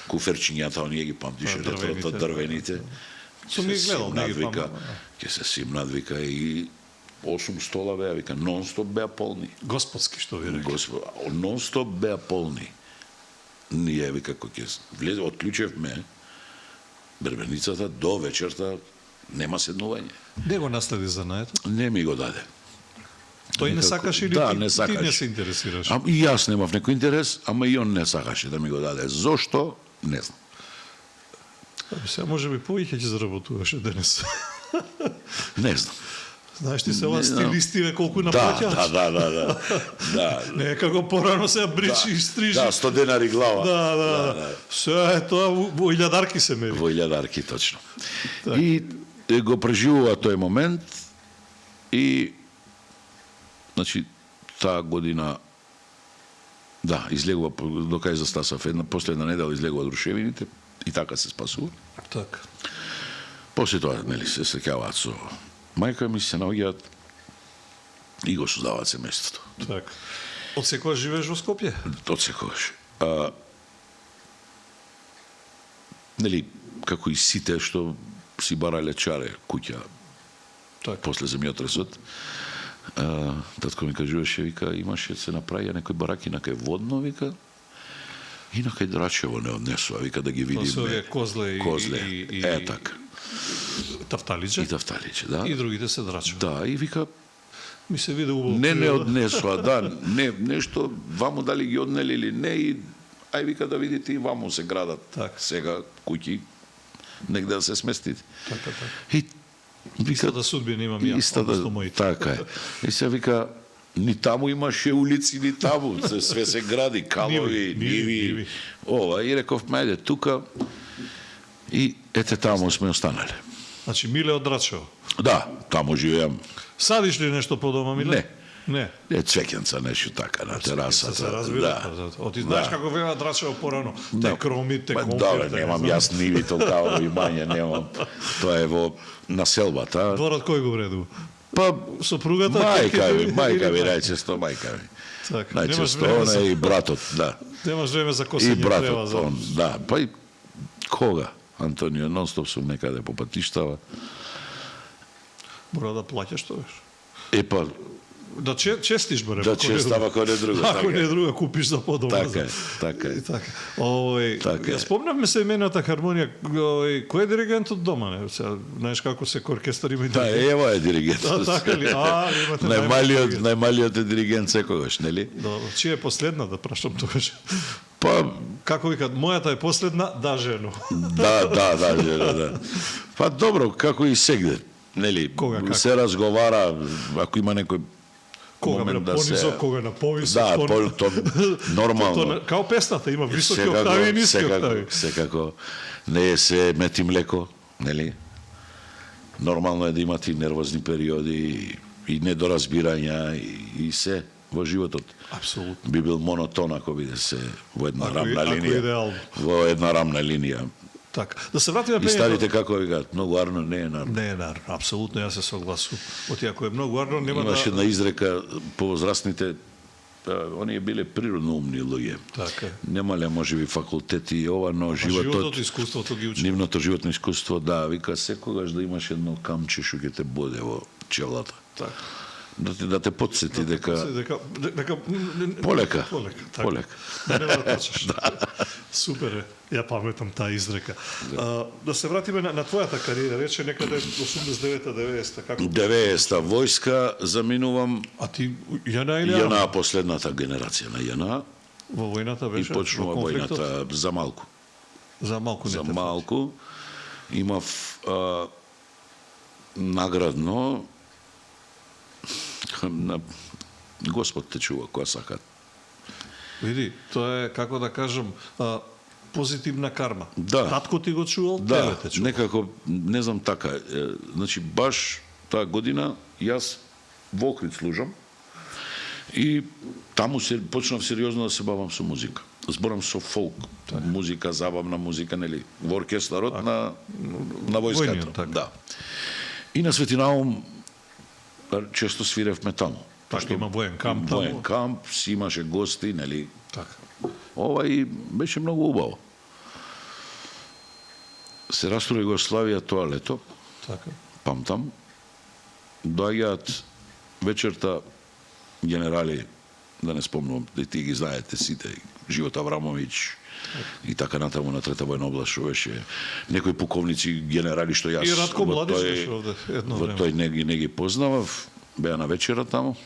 S2: куферчињата, оние ги памтише
S1: дрвените,
S2: ретрото, дрвените.
S1: Сум ги гледал, не ги
S2: вика,
S1: памтам.
S2: ќе се симнат, вика, и 8 стола беа, вика, нон-стоп беа полни.
S1: Господски што ви рекли.
S2: Господ, нон-стоп беа полни. Ние, вика, кој ќе влезе, отклучевме бербеницата до вечерта, нема седнување.
S1: Не го наследи занаето.
S2: Не ми го даде.
S1: Тој не
S2: Некако-
S1: сакаше или
S2: да,
S1: ти,
S2: не
S1: ти
S2: сакаше.
S1: не се интересираш?
S2: И јас немав некој интерес, ама и он не сакаше да ми го даде. Зошто? Не знам.
S1: Сега може би повеќе ќе заработуваше денес.
S2: Не знам.
S1: Знаеш ти се ова
S2: Не знам.
S1: стилистиве колку
S2: Да,
S1: наплаќаат?
S2: да.
S1: Не е како порано сега бричи и стрижи.
S2: Да, 100 денари глава.
S1: Да. Се е тоа во илјадарки се мери.
S2: Во илјадарки, точно.
S1: Так.
S2: И го преживува тој момент и значи таа година да, излегува до кај за Стасов, после една недела излегува од рушевините и така се спасува.
S1: Така.
S2: После тоа, нели, се среќаваат со мајка ми, се наоѓаат и го создаваат семејството.
S1: Така. Од секоја живееш во Скопје?
S2: Од секогаш. Нели, како и сите што си барале чаре куќа
S1: Така.
S2: после земјотресот, татко ми кажуваше, вика, имаше се направија некои бараки на кај Водно, вика, и на кај Драчево не однесува, вика, да ги
S1: Тоа се овие
S2: видиме.
S1: козле и
S2: така.
S1: тафталиџе.
S2: И тафталиќе, да.
S1: И другите се драча.
S2: Да, и вика,
S1: Ми се виде убаво.
S2: не
S1: природа.
S2: однесува, да, нешто, ваму дали ги однели или не, и ај вика да видите и ваму се градат
S1: Така.
S2: сега куќи, негде да се сместите.
S1: Така.
S2: И вика,
S1: Истата судбина имам ја,
S2: Истата,
S1: односно моите.
S2: така е. И се вика, ни таму имаше улици, ни таму, све се гради, калови,
S1: Ниви.
S2: ниви. Ова, и реков, мајде, тука, И ете таму сме останале.
S1: Значи Миле од Драчево.
S2: Да, таму живеам.
S1: Садиш ли нешто по дома, Миле?
S2: Не.
S1: Не.
S2: Цвеќенца, нешто така на терасата.
S1: Се разбира. Оти знаеш како вела Драчево порано. Те кроми, те компир.
S2: Добре, немам јас ниви толкава имање, немам. Тоа е во населбата.
S1: Дворот кој го вредува?
S2: Па
S1: Сопругата?
S2: мајка ми, најчесто мајка ми.
S1: Така,
S2: Најчесто она и братот, да.
S1: Немаш време за
S2: И
S1: косење треба
S2: братот,
S1: за...
S2: он, да. Па и кога? Антонио, нон-стоп сум некаде по патиштава.
S1: Мора да плаќаш тоа.
S2: Е па,
S1: Да честиш баре.
S2: да честам ако не друго.
S1: Ако не друго купиш за подома.
S2: Така е, така е.
S1: Така.
S2: Така е.
S1: Спомнавме се имената хармонија. Кој е диригентот дома, не? Сега, знаеш како се оркестар има и
S2: Да,
S1: диригент.
S2: ева е диригент.
S1: Така ли? Имате
S2: Најмалиот е диригент секогаш, нели?
S1: Добро, чија е последна да прашам тогаш?
S2: Па,
S1: Како викат, мојата е последна, да жено.
S2: да. Па добро, како и сегде, нели?
S1: Кога, како?
S2: Се разговара, ако има некој
S1: Кога на
S2: момент да
S1: понизок,
S2: се...
S1: кога на повисок.
S2: Да, то нормално.
S1: Као песната, има високи октави и ниски октави.
S2: Секако, не е се мети млеко, нели? Нормално е да имате нервозни периоди и недоразбирања и се во животот.
S1: Апсолутно.
S2: Би бил монотон ако биде се во една рамна
S1: Ако
S2: линија.
S1: идеално.
S2: Во една рамна линија.
S1: Така. Да се вратиме
S2: И старите како викаат, многу арно не е нарно.
S1: Не е нарно, апсолутно јас се согласувам. Оти ако е многу арно, нема
S2: Имаше
S1: да...
S2: една изрека по возрастните, оние биле природно умни луѓе.
S1: Така е.
S2: Немале можеби факултети и ова, но
S1: Животот, искуството ги учи.
S2: нивното животно искуство, да, вика секогаш да имаш едно камче што ќе те боде во челата.
S1: Така.
S2: Да те подсети дека полека.
S1: Така. Да не да трчаш. Супер е. Ја паметам таа изрека. Да се вратиме на твојата кариера, рече некаде 89-90, како?
S2: 90-та војска заминувам
S1: А ти JNA или
S2: JNA, последната генерација на JNA
S1: во војната
S2: и
S1: беше?
S2: почнува
S1: во конфликтот?
S2: војната за малку.
S1: За малку не
S2: За
S1: те
S2: малку имав наградно на Господ те чува која сака.
S1: Види, тоа е, како да кажам, позитивна карма.
S2: Да.
S1: Татко ти го чувал,
S2: Да,
S1: тебе те чувал.
S2: некако, не знам така, значи баш таа година јас во Охрид служам и таму се почнав сериозно да се бавам со музика. Зборам со фолк, музика, забавна музика, нели, во оркестарот на војската.
S1: Војниот, така.
S2: Да. И на Светинаум често свиревме таму.
S1: Така, има воен камп таму.
S2: Воен камп, си имаше гости, нели.
S1: Така.
S2: Ова и беше многу убаво. Се растура Југославија тоа лето,
S1: Така.
S2: памтам, доаѓаат вечерта генерали, да не спомнувам, да ти ги знаете сите, Живот Аврамовиќ и така натаму на трета војна област, што беше некои пуковници, генерали што јас
S1: И Радко
S2: во
S1: Младич
S2: тој-
S1: беше овде едно
S2: во
S1: време.
S2: тој не ги познавав, беа на вечера таму.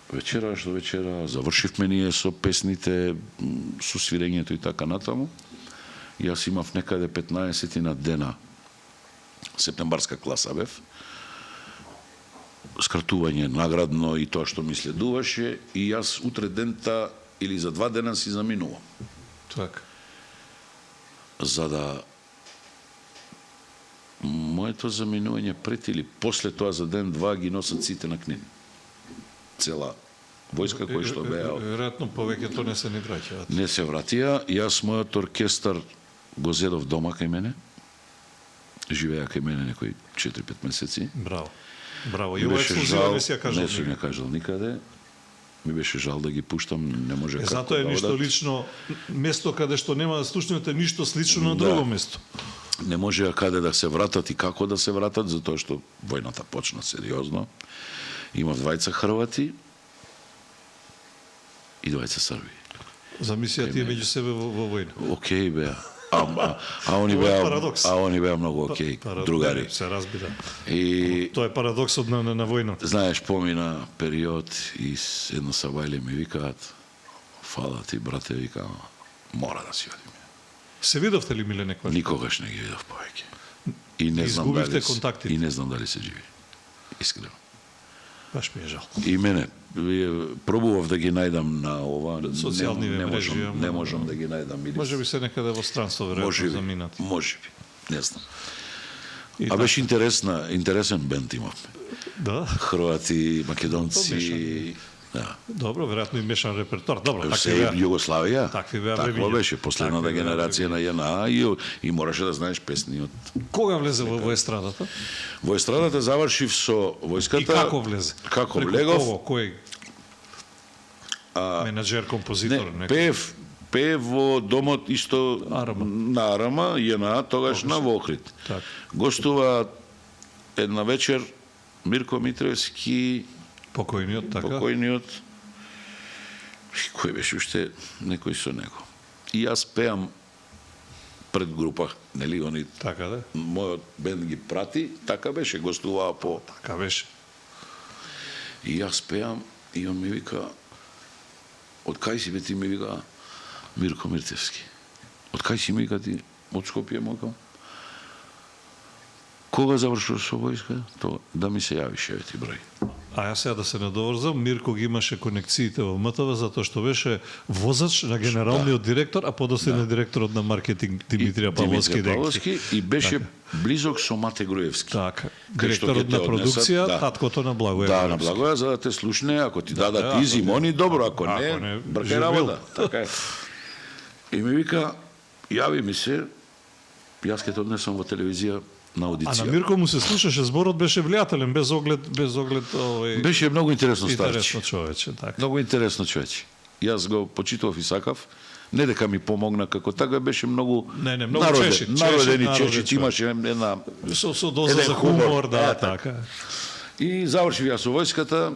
S2: Вечера што вечера, завршивме ние со песните, со свирењето и така натаму. Јас имав некаде 15 на дена септембарска класа бев. Скратување наградно и тоа што ми следуваше и јас утре дента или за 2 дена си заминувам.
S1: Така.
S2: За да моето заминување пред или после тоа за ден-два ги носат сите на Книн. Цела војска кој што беа
S1: Веројатно повеќето не се ни враќаат.
S2: не се вратија. Јас мојот оркестар го зедов дома кај мене. Живеа кај мене некои 4-5 месеци.
S1: Браво. Браво. И
S2: Ми
S1: ова
S2: беше
S1: ексклузива
S2: жал,
S1: не си ја кажал.
S2: не сум ја кажал никаде. Ми беше жал да ги пуштам, не може како
S1: Затоа е
S2: да
S1: ништо
S2: одат.
S1: лично, место каде што нема слушнивите ништо слично на
S2: Да.
S1: друго место.
S2: Не може каде да се вратат и како да се вратат, затоа што војната почна сериозно. Има двајца Хрвати и двајца Срби.
S1: Замисија тие меѓу себе во војна.
S2: Океј беа. А они
S1: Ова е
S2: беа,
S1: парадокс.
S2: многу океј, другари.
S1: Се разбира.
S2: И
S1: Тоа е парадоксот на војната.
S2: знаеш, помина период и едно сабајле ми викаат, фала ти, брате, викам, мора да си одиме.
S1: Се видовте ли, Миле, некојаш?
S2: Никогаш не ги видов повеќе. И не знам
S1: Изгубивте
S2: дали
S1: контактите.
S2: и не знам дали се живи. Искрено.
S1: Баш ми е жал.
S2: И мене. Пробував да ги најдам на ова.
S1: Социјални мрежи,
S2: не можам да ги најдам. Или...
S1: Може би се некаде во странство веројатно заминати.
S2: Може би. Не знам.
S1: И
S2: А беше интересен бенд имавме.
S1: Да.
S2: Хроати, македонци. Да.
S1: Добро, веројатно и мешан репертоар. Добро,
S2: Се Југославија.
S1: Такви беа
S2: Таква
S1: времиња.
S2: беше последната генерација на JNA и мораше да знаеш песни од...
S1: Кога влезе во естрадата?
S2: Во естрадата завршив со војската.
S1: И како влезе?
S2: Како
S1: Преку
S2: влегов?
S1: кого? Кој? Менаџер, композитор,
S2: Не, пеев во домот исто
S1: Арама.
S2: на Арама, JNA, тогаш на Вохрид.
S1: Так.
S2: Гостува една вечер Мирко Митревски,
S1: Покојниот, така?
S2: покојниот, кој беше уште некој со него. И јас пеам пред група, нели, они,
S1: Така да?
S2: мојот бенд ги прати, така беше, гостуваа по...
S1: Така беше.
S2: И јас пеам, и он ми вика, од кај си бе ти, ми вика, Мирко Миртевски. Од кај си, ми вика ти, од Скопје, мокам. Кога завршуваш со војска? То да ми се јавиш, еве ти број.
S1: А јас сега да се надоврзам, Мирко ги имаше конекциите во МТВ затоа што беше возач на генералниот директор, а подоследно директорот на маркетинг Димитрија Павловски.
S2: Димитрија Павловски и беше близок со Мате Груевски.
S1: Така.
S2: Кај што ќе
S1: Директорот
S2: те
S1: на
S2: однесат,
S1: продукција,
S2: да.
S1: таткото на Благоја.
S2: Да, на
S1: Груевски.
S2: Благоја, за да те слушне, ако ти
S1: Да,
S2: дадат
S1: ако
S2: изимони, добро, ако
S1: Ако
S2: не,
S1: не,
S2: бркај
S1: жив
S2: работа.
S1: бил.
S2: Така е. И ми вика, јави ми се, јас ќе те однесам во телевизија на
S1: А
S2: аудиција.
S1: на Мирко му се слушаше, зборот беше влијателен, без оглед овој
S2: Беше многу интересно старче.
S1: интересно човече, така.
S2: Многу интересно човече. Јас го почитував и сакав. Не дека ми помогна како така, беше многу
S1: Не, многу
S2: народен,
S1: чешит,
S2: народен и
S1: народен
S2: чешит,
S1: човек.
S2: имаше една
S1: Со доза
S2: Еден
S1: за
S2: хумор,
S1: хумор, да,
S2: така.
S1: така.
S2: И завршив јас со војската,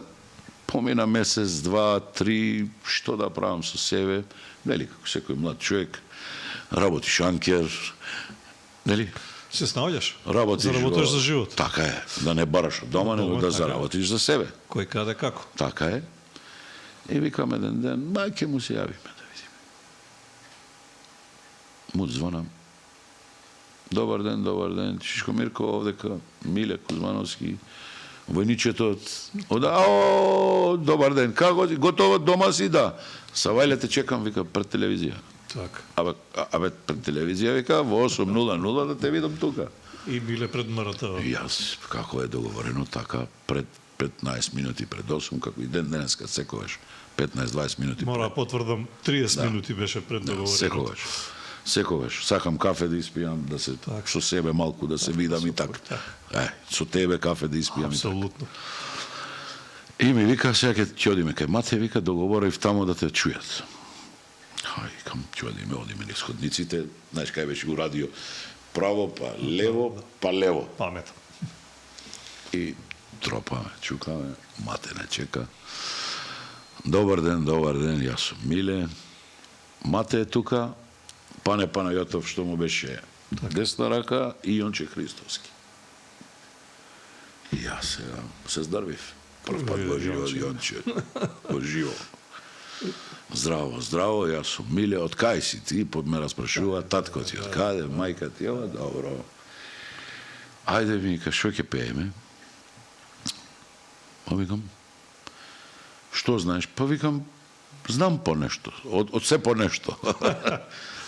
S2: помина месец, два, три, што да правам со себе, нели, како секој млад човек, работиш анкер, нели,
S1: Се снаоѓаш?
S2: работиш
S1: Заработиш за живот.
S2: Така е, да не бараш од дома, него да
S1: така е.
S2: заработиш за себе.
S1: Кој каде како?
S2: Така е. И викам еден ден, ќе му се јавиме да видиме. Му звонам. Добар ден, Шишко Мирко, овдека Миле Кузмановски, војничето добар ден, како си, готово дома си, да. Савајле те чекам, вика, пред телевизија.
S1: Така.
S2: Абе, пред телевизија, вика, во 8:00 да те видам тука.
S1: И биле пред МРТВ.
S2: И јас, како е договорено, така, пред 15 минути пред 8, како и денеска, секогаш, 15-20 минути
S1: Мора да потврдам, 30 минути беше пред договорено.
S2: Секогаш. Сакам кафе да испијам, да се со себе малку да се видам и така. Со тебе кафе да испијам и така.
S1: Апсолутно.
S2: И ми вика, сега ќе одиме кај Мате, вика, договорив тамо да те чујат. Викам, ќе одиме низ ходниците, знаеш кај беше го радио, право, па лево.
S1: Паметно.
S2: И тропаме, чукаме, Мате не чека. Добар ден, јас сум Миле. Мате е тука, Пане Панајотов, што му беше десна рака, и Јонче Христовски. И јас сега се здрвив. Прв пат во живот, Јонче. Во живот. Здраво, јас сум Миле, од кај си ти? Ме распрашува, татко ти од каде, мајка ти, ова, добро. Ајде ми, што ќе пееме? Па викам, што знаеш? Па викам, знам по нешто, од се по нешто.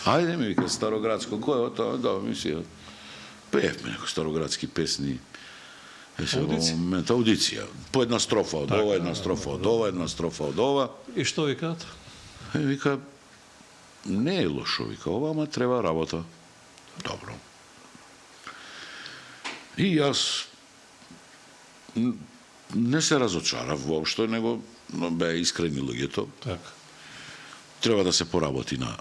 S2: Ајде ми, вика, староградско, кој е тоа? Да, мислија. Пеевме неко староградски песни. Аудиција. По една строфа од ова, една строфа од ова, една строфа од ова.
S1: И што викаат?
S2: Вика, не е лошо, вика, ова, ама треба работа. Добро. И јас не се разочарав воопшто, него беа искрени луѓето.
S1: Така.
S2: Треба да се поработи на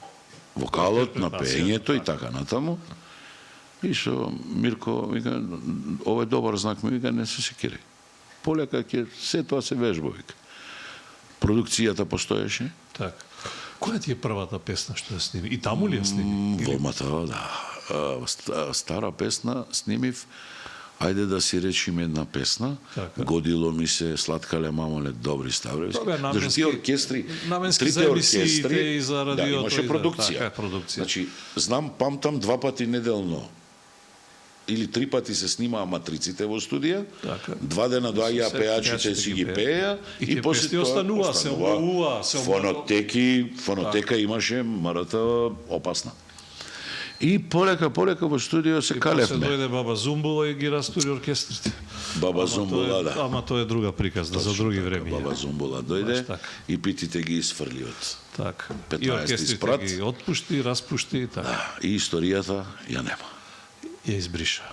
S2: вокалот, на пеењето и така натаму. И со Мирко, вика, ова е добар знак, ми вика, не се секири. Полека ќе се тоа се вежба, вика. Продукцијата постоеше.
S1: Така. Која ти е првата песна што ја сними? И таму ли ја сними?
S2: Во МТВ, да. Стара песна снимив, ајде да си речиме една песна.
S1: Така.
S2: Годило ми се, сладкале мамоле, добри ставревски.
S1: Тоа беа
S2: Зашто тие оркестри,
S1: наменски
S2: трите
S1: за емисиите
S2: оркестри,
S1: и за радиото.
S2: имаше
S1: и за-
S2: продукција.
S1: Така е, продукција.
S2: Значи, знам, памтам 2 пати неделно или 3 пати се снимаа матриците во студија,
S1: Така.
S2: 2 дена доаѓаа
S1: Се
S2: пејачите си ги пееа
S1: И тие
S2: после
S1: песни останува, се обновува, се
S2: фонотека имаше, марата опасна. И полека во студио се
S1: После
S2: калевме.
S1: дојде Баба Зумбула и ги растури оркестрите.
S2: Баба Зумбула, да.
S1: Ама тоа е друга приказна, за други време.
S2: Баба Зумбула дојде
S1: Баш така.
S2: и питите ги изфрли од.
S1: Так.
S2: 15
S1: И оркестрите
S2: спрат.
S1: ги отпушти, распушти, така.
S2: И историјата ја нема.
S1: Ја избриша.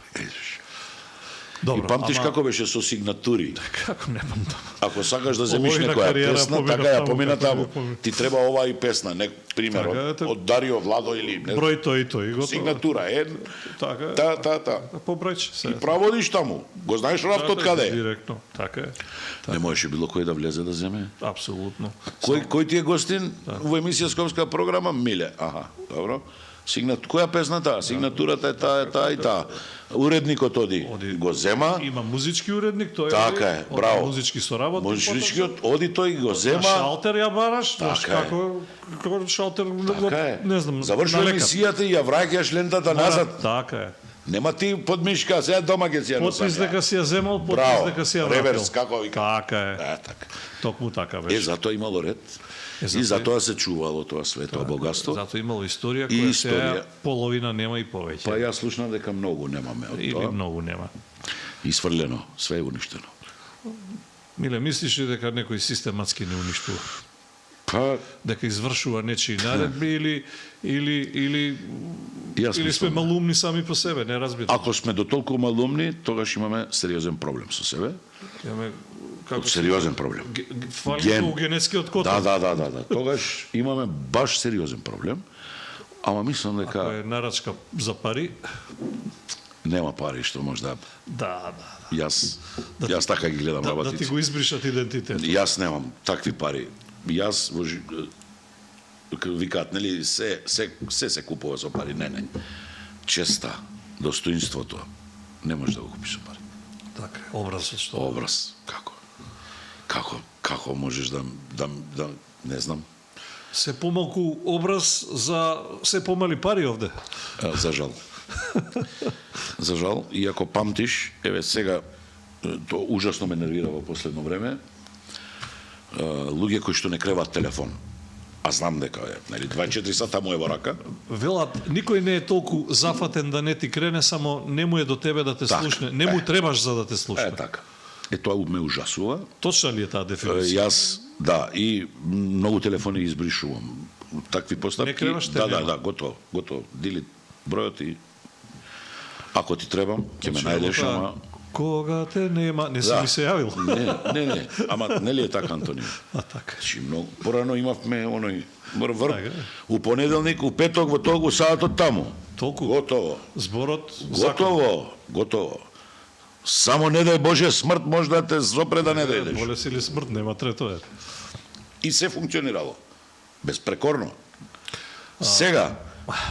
S2: И памтиш како беше со сигнатури.
S1: Како не памтам.
S2: Ако сакаш да земиш
S1: Половина
S2: некоја
S1: кариера
S2: песна,
S1: помина
S2: така ја
S1: таму,
S2: помина
S1: како
S2: таму.
S1: ја помина.
S2: Ти треба оваа и песна, не пример
S1: Така,
S2: од Дарио Владо или не.
S1: Број тој и тој, готово.
S2: Сигнатура е.
S1: Така.
S2: Та.
S1: По бројче се.
S2: И праводиш таму. Го знаеш рафтот
S1: Така,
S2: каде е.
S1: Директно. Така е.
S2: Не можеше било кој да влезе да земе.
S1: Апсолутно.
S2: Кој ти е гостин во емисија Скопска програма? Миле. Аха, добро. Која песна таа? Сигнатурата е таа и таа. Уредникот оди го зема.
S1: Има музички уредник, тој
S2: Така е, браво.
S1: Музички соработник.
S2: Музичкиот оди тој го
S1: На
S2: зема.
S1: шалтер ја бараш, знаеш
S2: Така е.
S1: како шалтер,
S2: Така е.
S1: не знам,
S2: Завршува
S1: налекат.
S2: емисијата и ја враќаш лентата назад.
S1: Така е.
S2: Нема ти подмишка, сега дома ќе си ја носам.
S1: Подпис дека си ја земал, подпис
S2: Браво.
S1: дека си ја вратил.
S2: Реверс, како вика.
S1: Така е.
S2: Така.
S1: Токму така беше.
S2: Затоа имало ред. И затоа се чувало тоа свето богатство.
S1: Затоа имало историја
S2: И
S1: која
S2: историја.
S1: сега половина нема и повеќе.
S2: Па ја слушнав дека многу немаме од
S1: Или
S2: тоа.
S1: многу нема.
S2: Исфрлено, све е уништено.
S1: Миле, мислиш ли дека некој систематски не уништува?
S2: Па,
S1: Дека извршува нечии наредби или
S2: јас
S1: или сме
S2: мислам,
S1: малумни сами по себе, не разбирам.
S2: ако сме до толку малумни, тогаш имаме сериозен проблем со себе.
S1: Имаме
S2: Сериозен проблем.
S1: Фали
S2: Ген.
S1: у генетскиот код.
S2: Да. Тогаш имаме баш сериозен проблем. Ама мислам
S1: Ако
S2: дека
S1: е нарачка за пари,
S2: нема пари што може да
S1: да.
S2: Јас така ги гледам
S1: Да ти
S2: работите.
S1: го избришат идентитет.
S2: Јас немам такви пари. Јас викаат, нели, се купува со пари. Не. Честа, достоинството не може да го купиш со пари.
S1: Така, образот што.
S2: Образ, како можеш да не знам.
S1: Се помалку образ за се помали пари овде.
S2: За жал. За жал, и ако памтиш, еве сега тоа ужасно ме нервира во последно време. Луѓе кои што не креваат телефон. А знам дека е, нели, 24 сата му е во рака.
S1: Велат, никој не е толку зафатен да не ти крене, само не му е до тебе да те
S2: Так,
S1: слушне. Не му требаш за да те слушне.
S2: Така. Тоа ме ужасува.
S1: Точна ли е таа дефиниција?
S2: Јас, да, и многу телефони избришувам. Такви постапки.
S1: Не креваш, те нема.
S2: Да, готово. Дилит бројот и ако ти требам, ќе ме најдеш, ама
S1: Кога те нема, не си ми се јавил.
S2: Не, ама нели е така, Антонио?
S1: А така.
S2: Значи, многу порано имавме оној врв.
S1: Така.
S2: У понеделник, у петок, во толку саатот таму.
S1: Толку.
S2: Готово.
S1: Зборот закон.
S2: Готово. Само не дај Боже смрт може да те зопре да не дојдеш.
S1: Болест или смрт, нема трето е.
S2: И се функционирало. Безпрекорно. Сега,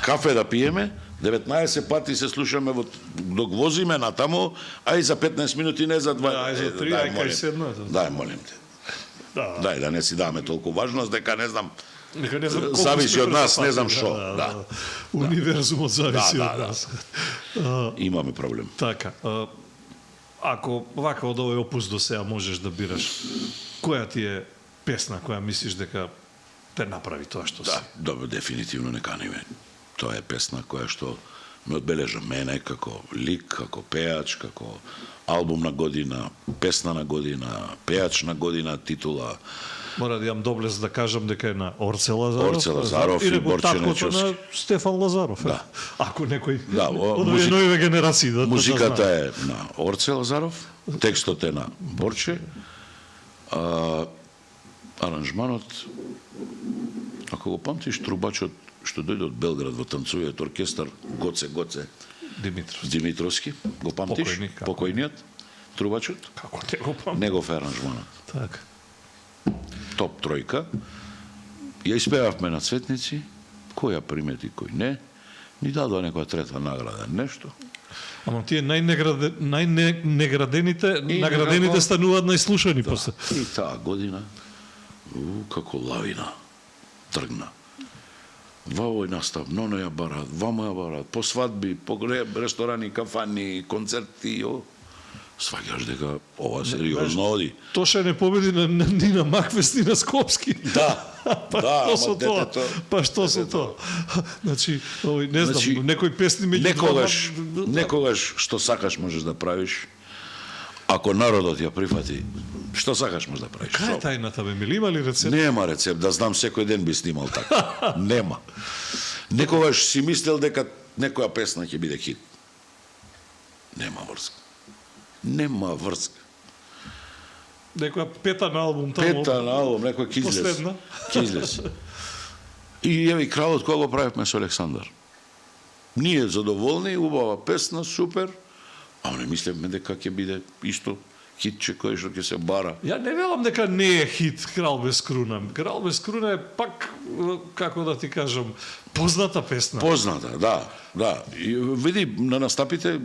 S2: кафе да пиеме, 19 пати се слушаме док возиме натаму, а и за 15 минути не за 2.
S1: Ај за 3, ај кај седна.
S2: Дај, молим те. Дај, да не си даваме толку важност, дека не знам,
S1: Нека не знам колку
S2: зависи
S1: сме
S2: од нас, не
S1: пресапати.
S2: знам шо. Да.
S1: Универзумот зависи
S2: Да,
S1: од
S2: да.
S1: нас.
S2: Имаме проблем.
S1: Така, ако вака од овој опус до сега можеш да бираш, која ти е песна која мислиш дека те направи тоа што си?
S2: Да, добро, дефинитивно не каниме. Тоа е песна која што ме одбележа мене како лик, како пејач, како албум на година, песна на година, пејач на година, титула.
S1: Мора да имам доблест да кажам дека е на Орце Лазаров.
S2: Орце Лазаров и Борче
S1: таткото
S2: Нечовски.
S1: на Стефан Лазаров.
S2: Да.
S1: Ако некој
S2: Да,
S1: од овие нови генерации да
S2: музиката
S1: да знае.
S2: е на Орце Лазаров, текстот е на Борче, аранжманот, ако го памтиш, трубачот што дојде од Белград во танцувајот оркестар Гоце
S1: Димитров.
S2: Димитровски, го памтиш?
S1: Покојник, како?
S2: Покојниот трубачот,
S1: Како те го памтам?
S2: негов е аранжманот.
S1: Така.
S2: Топ тројка. Ја испеавме на Цветници, кој ја примети, кој не. Ни дадоа некоја трета награда, нешто.
S1: Ама тие најнеградените
S2: И
S1: наградените
S2: некако-
S1: стануваат најслушани после.
S2: И таа година, како лавина, тргна. во овој настав, ноно ја бараат, вамо ја бараат, по свадби, по ресторани, кафани, концерти, сваќаш дека ова сериозно оди.
S1: То ше не победи ни на Макфест, ни на Скопски.
S2: Да,
S1: Па
S2: да,
S1: што со
S2: ама
S1: тоа?
S2: детето...
S1: Па што со тоа? Значи, не знам,
S2: Значи,
S1: некои песни меѓу
S2: некогаш што сакаш можеш да правиш. Ако народот ја прифати, што сакаш можеш да правиш.
S1: Кај е тајната, бе? Мили има ли рецепт?
S2: Нема рецепт, да знам секој ден би снимал така. Нема. Некогаш си мислел дека некоја песна ќе биде хит. Нема врска. Нема врска.
S1: Некоја пета на албум таму.
S2: Пета на албум, некој ќе излез.
S1: Последна.
S2: Ќе излез. И еве кралот кога го правевме со Александар. Ние задоволни, убава песна, супер, ама не мислевме дека ќе биде исто хитче кој што ќе се бара.
S1: Ја не велам дека не е хит Крал без круна. Крал без круна е пак, како да ти кажам, позната песна.
S2: Позната, да, да. И види на настапите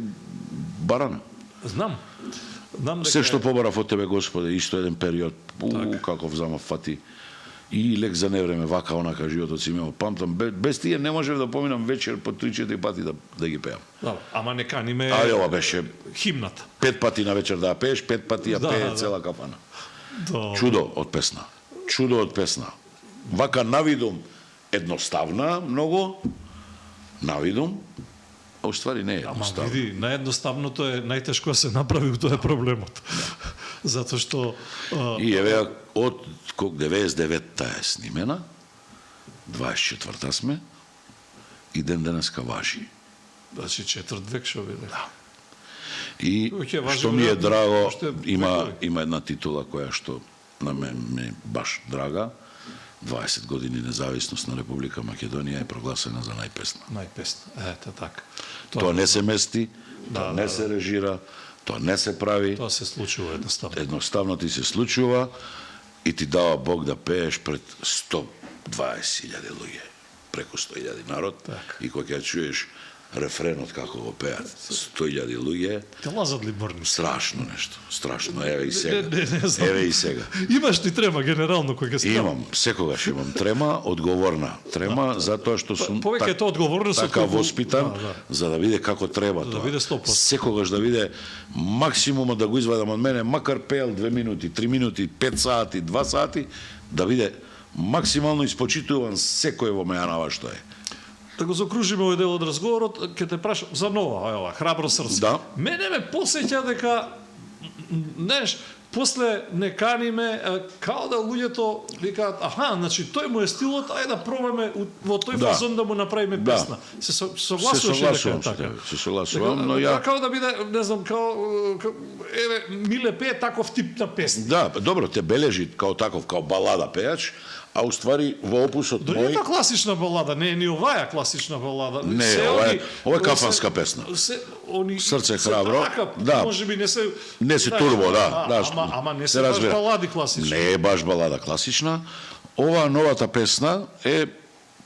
S2: барана.
S1: Знам. Знам дека
S2: Се што побарав од тебе, Господе, исто еден период, каков замав фати. И лек за невреме, вака, онака, животот си имал. Памтам, без тие не можев да поминам вечер по 3-4 пати да ги пеам.
S1: Да, ама не каниме
S2: А ова беше
S1: химната.
S2: 5 пати на вечер да ја пееш, 5 пати ја
S1: Да,
S2: пее
S1: да.
S2: цела кафана.
S1: Да.
S2: Чудо од песна. Чудо од песна. Вака навидум едноставна, многу, навидум, а уствари не е
S1: Ама
S2: едноставно.
S1: види, наједноставното е најтешко да се направи, тоа е проблемот. Затоа што
S2: И еве од 99-та е снимена, 24-та сме, и ден денеска важи.
S1: значи четврт век што биде. Да.
S2: И
S1: Ќе важи
S2: што ми е
S1: веројатно
S2: драго,
S1: уште
S2: има
S1: векови.
S2: една титула која што на мен ми е баш драга. 20 години независност на Република Македонија е прогласена за најпесна.
S1: Најпесна. Ете така.
S2: Тоа не се мести, тоа не
S1: да.
S2: се режира, тоа не се прави.
S1: Тоа се случува едноставно.
S2: Едноставно ти се случува и ти дава Бог да пееш пред 120.000 луѓе, преку 100.000 народ.
S1: Така.
S2: И кога ќе чуеш рефренот како го пеат 100.000 луѓе,
S1: Те лазат ли мрни?
S2: страшно нешто, страшно. Еве и сега.
S1: Не знам.
S2: Еве и сега.
S1: Имаш ли трема генерално кој ќе става?
S2: Имам, секогаш имам трема, одговорна трема, затоа што сум
S1: Повеќе е тоа одговорност
S2: така
S1: отколку-
S2: воспитан,
S1: Да, да.
S2: за да биде како треба
S1: Да
S2: тоа.
S1: биде 100%.
S2: Секогаш да биде максимумот да го извадам од мене, макар пеел 2 минути, 3 минути, 5 сати, 2 сати, да биде максимално испочитуван секој во мејанава што е.
S1: Да го закружиме овој дел од разговорот, ќе те прашам за нова, ова, храбро срце.
S2: Да.
S1: Мене ме посеќа дека знаеш, после не каниме, као да луѓето викаат, аха, значи тој му е стилот, ајде да пробаме во тој
S2: Да.
S1: фазон да му направиме
S2: Да.
S1: песна. Се согласуваш дека е
S2: согласувам со
S1: така?
S2: тебе, се согласувам, но ја
S1: Као да биде, не знам, еве, Миле пее таков тип на песни.
S2: да, добро, те бележи као таков, као балада пеач, а уствари во опусот
S1: Дори е
S2: мој
S1: тоа класична балада, не е ни оваја класична балада.
S2: Не,
S1: Се
S2: ова е кафанска песна.
S1: Они
S2: Срце
S1: се
S2: храбро,
S1: така,
S2: да.
S1: можеби не се
S2: Не се турбо, да,
S1: ама не се
S2: се
S1: баш
S2: разбира.
S1: балади класични.
S2: Не е баш балада класична. Ова новата песна е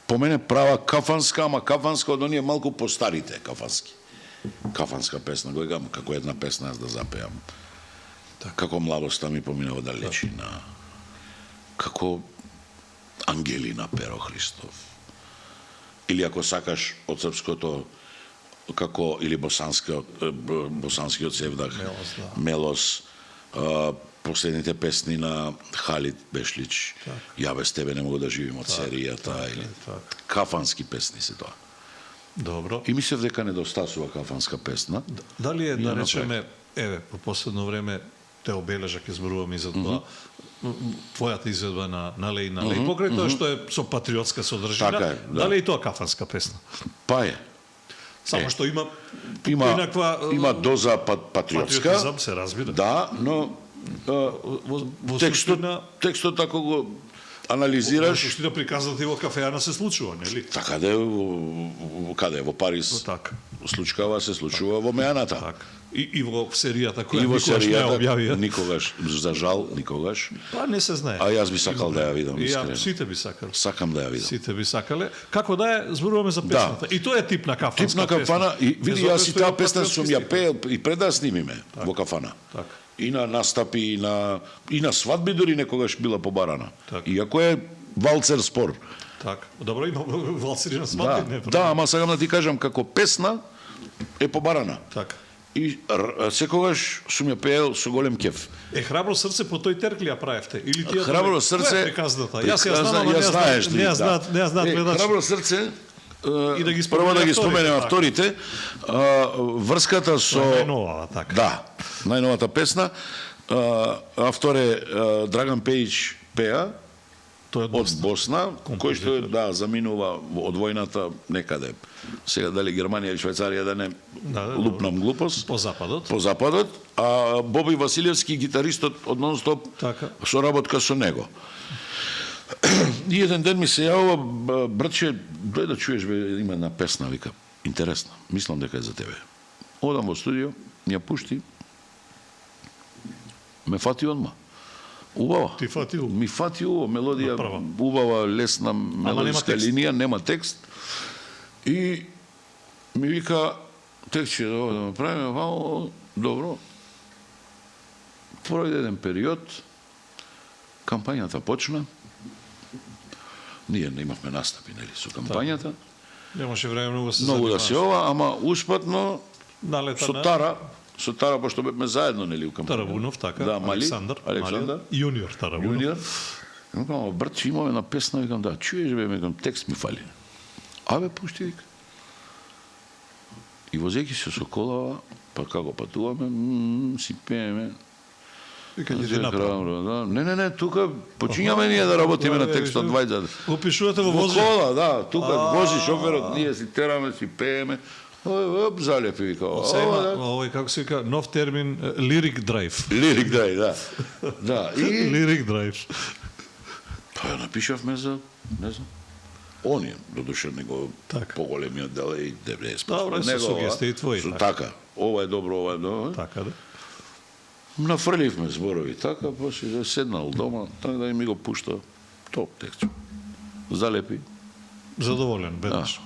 S2: по мене права кафанска, ама кафанска од оние малку постарите кафански. Кафанска песна, го игам како една песна аз да запеам. Како младоста ми поминува да лечи на како Ангелина Перо Христов. Или ако сакаш од српското како или босанскиот севдах
S1: Мелос, да.
S2: Мелос, последните песни на Халид Бешлич, ја без тебе не могу да живим од серијата или кафански песни се тоа.
S1: Добро.
S2: И мислев дека недостасува кафанска песна.
S1: Дали е, да
S2: ја
S1: речеме, еве, по последно време те обележа, ќе зборувам и за тоа, твојата изведба на Леј, покрај тоа што е со патриотска содржина,
S2: Така е, да.
S1: дали е и тоа кафанска песна?
S2: Па е.
S1: Само што има
S2: Има доза патриотска.
S1: патриотизам, се разбира.
S2: Да, но
S1: Во
S2: текстот ако го
S1: Во
S2: анализираш,
S1: суштина приказната и во кафеана се случува, нели?
S2: така да е каде во Париз
S1: Така.
S2: случкава се случува во Меаната.
S1: Така. И во серијата која
S2: И во
S1: никогаш не ја
S2: серијата
S1: објавија.
S2: никогаш, за жал, никогаш.
S1: Па не се знае.
S2: А јас би сакал да ја видам,
S1: И ја
S2: искрено.
S1: сите би сакале.
S2: Сакам да ја видам.
S1: Сите би сакале. Како да е, зборуваме за песната. И тоа е тип на кафанска
S2: Тип на кафана, и види,
S1: Без
S2: јас и
S1: обид што
S2: таа
S1: има
S2: песна сум ја
S1: патриотски
S2: пеел и пред да снимиме во кафана.
S1: Така.
S2: И на настапи, и на свадби дури некогаш била побарана.
S1: Така.
S2: Иако е Валцер спор.
S1: Така. Добро, има валцери на сватби, не
S2: Да, ама сакам да ти кажам како песна е побарана.
S1: Така.
S2: И секогаш сум ја пеел со голем кеф.
S1: Храбро срце по тој терк ли ја правевте? Или тие
S2: Храбро срце.
S1: Која е приказната? Јас ја знам, ама
S2: ја знаеш ти.
S1: не ја знаат гледачи.
S2: Храбро срце.
S1: И да ги
S2: прво да ги споменем
S1: така.
S2: авторите. Врската со
S1: Најнова, така.
S2: Да, најновата песна. Автор е Драган Пејич Пеа.
S1: Тој е
S2: од Босна, кој што е, заминува од војната некаде. Сега дали Германија или Швајцарија, да не лупнам глупост.
S1: По западот.
S2: По западот, а Боби Василевски, гитаристот од нон-стоп, соработка со него. И еден ден ми се јавува, братче, дој да чуеш, бе, има една песна, вика, интересна, мислам дека е за тебе. Одам во студио, ја пушти, ме фати одма. Убава.
S1: Ти фати убава.
S2: Ми фати убава, мелодија, убава, лесна мелодиска линија, нема текст. И ми вика, текст ќе да направиме, добро. Пројде еден период, кампањата почна, ние не имавме настапи, нели, со кампањата.
S1: Немаше време многу
S2: да се ова, ама успатно, со Тара, пошто бевме заедно, нели, у кампањата.
S1: Тарабунов, така,
S2: да,
S1: Александар. Јуниор Тарабунов.
S2: Јуниор. Викам, брат, имаме една песна, викам, да, чуеш, бе, викам, текст ми фали. Абе, пушти, вика. И возејќи се со колава, па како патуваме, си пееме.
S1: Вика, ќе ти направам.
S2: Не, тука почињаме ние да работиме на текстот 20.
S1: Опишувате во возење?
S2: Во кола, да, тука вози шоферот, ние си тераме, си пееме. Залепи, вика.
S1: Овој, како се вика, нов термин, лирик драйв.
S2: Лирик драйв, да. Да, и...
S1: Лирик драйв.
S2: Па ја напишавме за, не знам, оние, додуше него поголемиот дел и 90%.
S1: Добро, со сугестии твои.
S2: Така, ова е добро, ова е добро.
S1: Така, да.
S2: Нафрливме зборови, така, после да седнал дома, така да ми го пушта топ текст. Залепи.
S1: Задоволен, веднаш.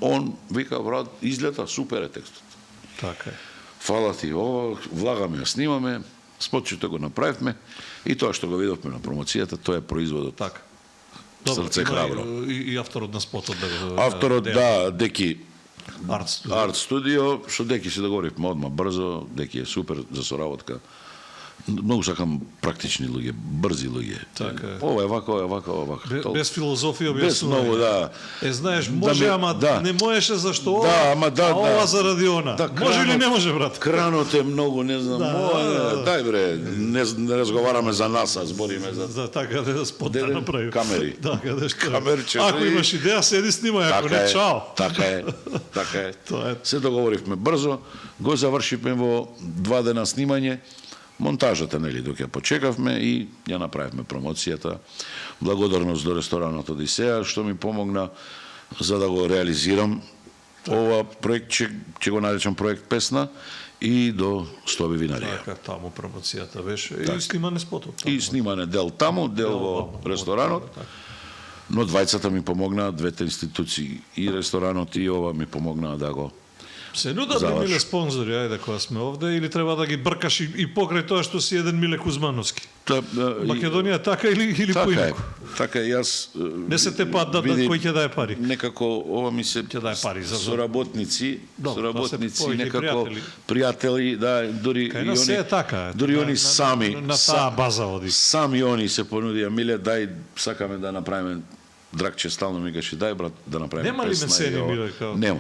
S2: Он вика, брат, излета, супер е текстот.
S1: Така е.
S2: Фала ти, ова, влагаме, ја снимаме, спотчето го направивме и тоа што го видовме на промоцијата, тоа е производот.
S1: Така.
S2: Срце храбро.
S1: И авторот на спотот да го...
S2: Авторот, да, Деки
S1: Арт
S2: студио, што Деки се договоривме одма брзо, Деки е супер за соработка. Многу сакам практични луѓе, брзи луѓе.
S1: Така е.
S2: Ова е вака, ова е вака, ова е вака.
S1: Без филозофија,
S2: без многу, да.
S1: Знаеш, може, ама не можеше зашто ова,
S2: да, ама
S1: а ова заради она. Може или не може, брат?
S2: Кранот е многу, не знам, дај бре, не разговараме за нас, а збориме за...
S1: Така да спот да направи.
S2: Камери.
S1: Да, каде што.
S2: Камерче.
S1: Ако имаш идеја, седи снимај, ако не, чао.
S2: Така е. Се договоривме брзо, го завршивме во 2 дена снимање. Монтажата, нели, док ја почекавме и ја направивме промоцијата. Благодарност до ресторанот Одисеја, што ми помогна за да го реализирам ова проект, ќе го наречам проект Песна, и до Стоби винарија.
S1: Така, таму промоцијата беше. И снимане спотот.
S2: И снимане дел таму, дел во ресторанот. Но двајцата ми помогнаа, двете институции, и ресторанот и ова ми помогнаа да го
S1: се нудат ли миле спонзори, ајде, кога сме овде, или треба да ги бркаш и покрај тоа што си еден Миле Кузмановски? Македонија така или поинаку?
S2: Така е, јас...
S1: Не се те пат кој ќе даje пари?
S2: Некако, ова ми се...
S1: Ќе даje пари за
S2: соработници, некако пријатели, да, дури
S1: и они...
S2: Дури они сами...
S1: На таа база оди.
S2: Сами они се понудија, Миле, дај, сакаме да направиме... Драгче стално ми каже, дај, брат, да направиме песна.
S1: Нема ли мецени, Миле?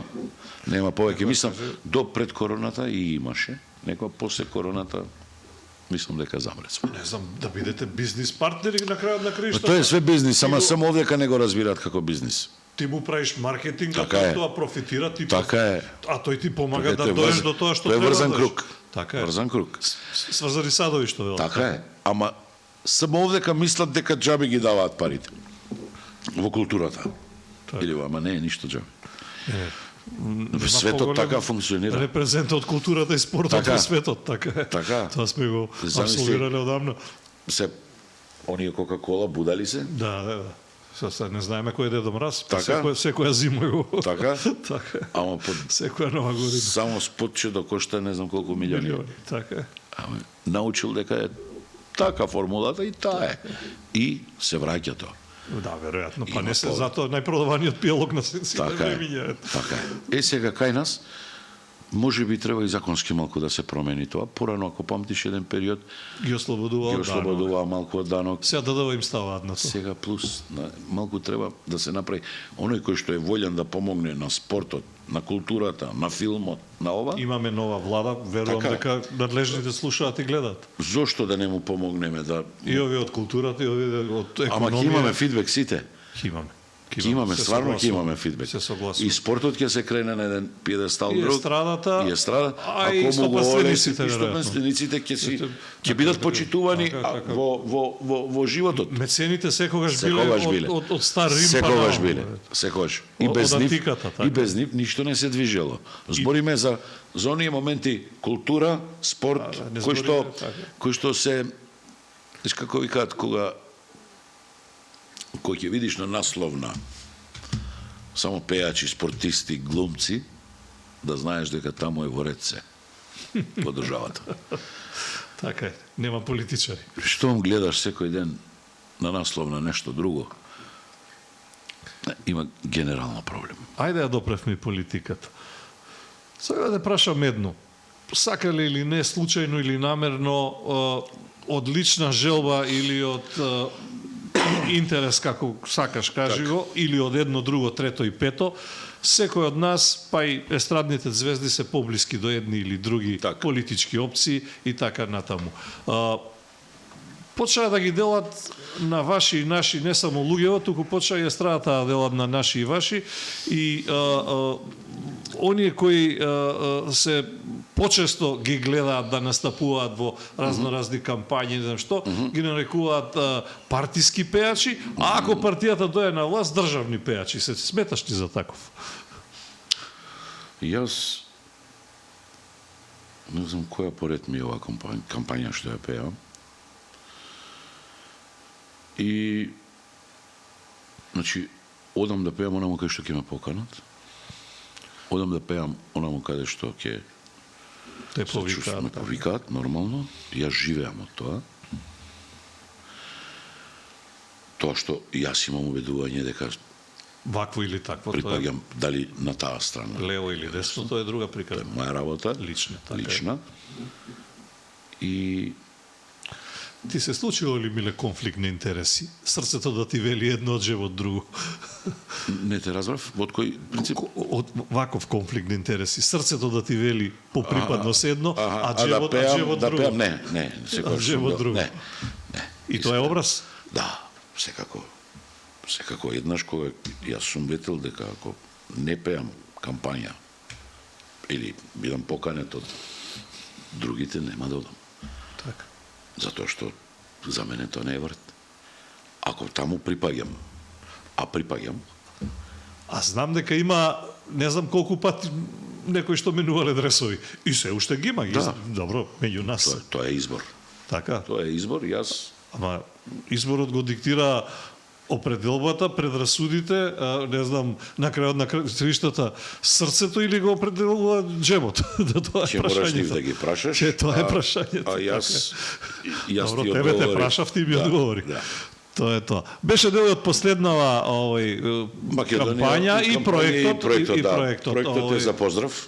S2: Нема повеќе. Мислам, до пред короната и имаше. Некоја после короната, мислам дека замрецва.
S1: Не знам, да бидете бизнис партнери на крајот на краиштата.
S2: Тоа е све бизнис, ама само овдека не го разбираат како бизнис.
S1: Ти му правиш маркетинг, а тоа профитира, ти
S2: така е.
S1: А тој ти помага да доеш до тоа што треба.
S2: Тоа е врзан круг.
S1: Така е.
S2: Врзан круг.
S1: Сврзани садови што велат.
S2: Така е. Ама само овдека мислат дека џаби ги даваат парите. Во културата. Или ама не е ништо џаби. Светот така функционира.
S1: Репрезента од културата и спортот во светот, така е.
S2: Така.
S1: Тоа сме го абсолвирале одамна.
S2: Се оние Кока-кола будали се?
S1: Да. Сега не знаеме кој е Дедо Мраз,
S2: така?
S1: секоја зима го.
S2: Така?
S1: Така.
S2: Ама под
S1: секоја нова година.
S2: Само спотче да кошта не знам колку милиони.
S1: Така.
S2: Ама научил дека е така формулата и таа е. И се враќа тоа.
S1: Да, веројатно, па
S2: Има
S1: не се
S2: повод.
S1: затоа најпродаваниот пијалог на сите
S2: Така е.
S1: времиња.
S2: Така е. Сега кај нас може би треба и законски малку да се промени тоа. Порано, ако памтиш еден период,
S1: Ги ослободува
S2: ги
S1: од данок.
S2: ослободуваа малку од данок.
S1: Сега ДДВ им става аднато.
S2: Сега плюс малку треба да се направи оној кој што е волен да помогне на спортот, на културата, на филмот, на ова.
S1: Имаме нова влада, верувам
S2: Така е.
S1: дека надлежните слушаат и гледаат.
S2: Зошто да не му помогнеме да
S1: И овие од културата, и овие од економија.
S2: Ама ќе имаме фидбек сите.
S1: Ќе имаме.
S2: Ќе имаме,
S1: Се
S2: стварно ќе
S1: согласувам.
S2: имаме фидбек.
S1: Се согласувам.
S2: И спортот ќе се крене на еден пиедестал
S1: И
S2: друг.
S1: естрадата,
S2: И естрадата.
S1: а и
S2: Ако му го
S1: стопанствениците,
S2: олеси,
S1: веројатно.
S2: стопанствениците ќе
S1: Така,
S2: бидат
S1: така,
S2: почитувани
S1: така.
S2: во животот.
S1: Мецените секогаш
S2: Секогаш
S1: биле
S2: биле.
S1: од стар Рим
S2: Секогаш
S1: па
S2: биле.
S1: нааму.
S2: Секогаш.
S1: Од антиката, така.
S2: И без нив ништо не се движело. Збориме за оние моменти култура, спорт,
S1: не
S2: кои што
S1: збориме, така.
S2: кои што се знаеш како викаат кога ќе видиш на насловна само пејачи, спортисти, глумци, да знаеш дека таму е во ред се во државата.
S1: Така е, нема политичари.
S2: Штом гледаш секој ден на наслов на нешто друго, има генерално проблем.
S1: Ајде ја допревме политиката. Сега да прашам едно. Сакале или не, случајно или намерно, од лична желба или од интерес, како сакаш кажи го, или од едно, друго, трето и пето, секој од нас, па и естрадните звезди се поблиски до едни или други
S2: Така.
S1: политички опции и така натаму. Почаа да ги делат на ваши и наши, не само луѓево, туку почаа и естрадата да делат на наши и ваши, и оние кои се почесто ги гледаат да настапуваат во разноразни кампањи, не знам што, ги нарекуваат партиски пејачи, а ако партијата дојде на власт, државни пејачи. Се сметаш ти за таков?
S2: Јас не знам која поред ми е ова кампања што ја пеам. И значи одам да пеам онаму кај што ќе ме поканат. Одам да пеам онаму каде што ќе
S1: Те
S2: ме
S1: повикаат.
S2: повикаат нормално. Јас живеам од тоа. Тоа што јас имам убедување дека
S1: Вакво или такво, тоа е
S2: припаѓам дали на таа страна.
S1: лево или десно, тоа е друга
S2: Тоа
S1: прикажа.
S2: е моја работа,
S1: Лична, така е.
S2: лична. И
S1: Ти се случило ли, Миле, конфликт на интереси? Срцето да ти вели едно од живот друго.
S2: не те разбрав, од кој принцип?
S1: Од ваков конфликт на интереси. Срцето да ти вели по припадност едно, а
S2: да
S1: живот
S2: пеам, да
S1: друго.
S2: пеам, не, секогаш сум
S1: живот
S2: да-
S1: друго.
S2: Не.
S1: И тоа е образ?
S2: Да, секако. Секако еднаш кога јас сум ветил дека ако не пеам кампања или бидам поканет од другите, нема да одам.
S1: Така.
S2: Затоа што за мене тоа не е врт. Ако таму припаѓам, а припаѓам,
S1: А знам дека има, не знам колку пати некои што менувале дресови. И се уште ги има.
S2: Да.
S1: Добро, меѓу нас.
S2: тоа е избор.
S1: Така.
S2: Тоа е избор, јас
S1: Ама изборот го диктира определбата, предрасудите, не знам, на крајот на краиштата, срцето или го определува джебот? Да тоа е
S2: ќе мораш нив
S1: прашањето.
S2: да ги прашаш.
S1: Че тоа е прашањето.
S2: А јас
S1: Добро,
S2: ти
S1: тебе те
S2: одговорив.
S1: прашав, ти ми
S2: Да,
S1: одговори.
S2: Да.
S1: Тоа е тоа. Беше дел од последнава кампања и проектот, и
S2: да.
S1: проектот.
S2: Проектот е за поздрав.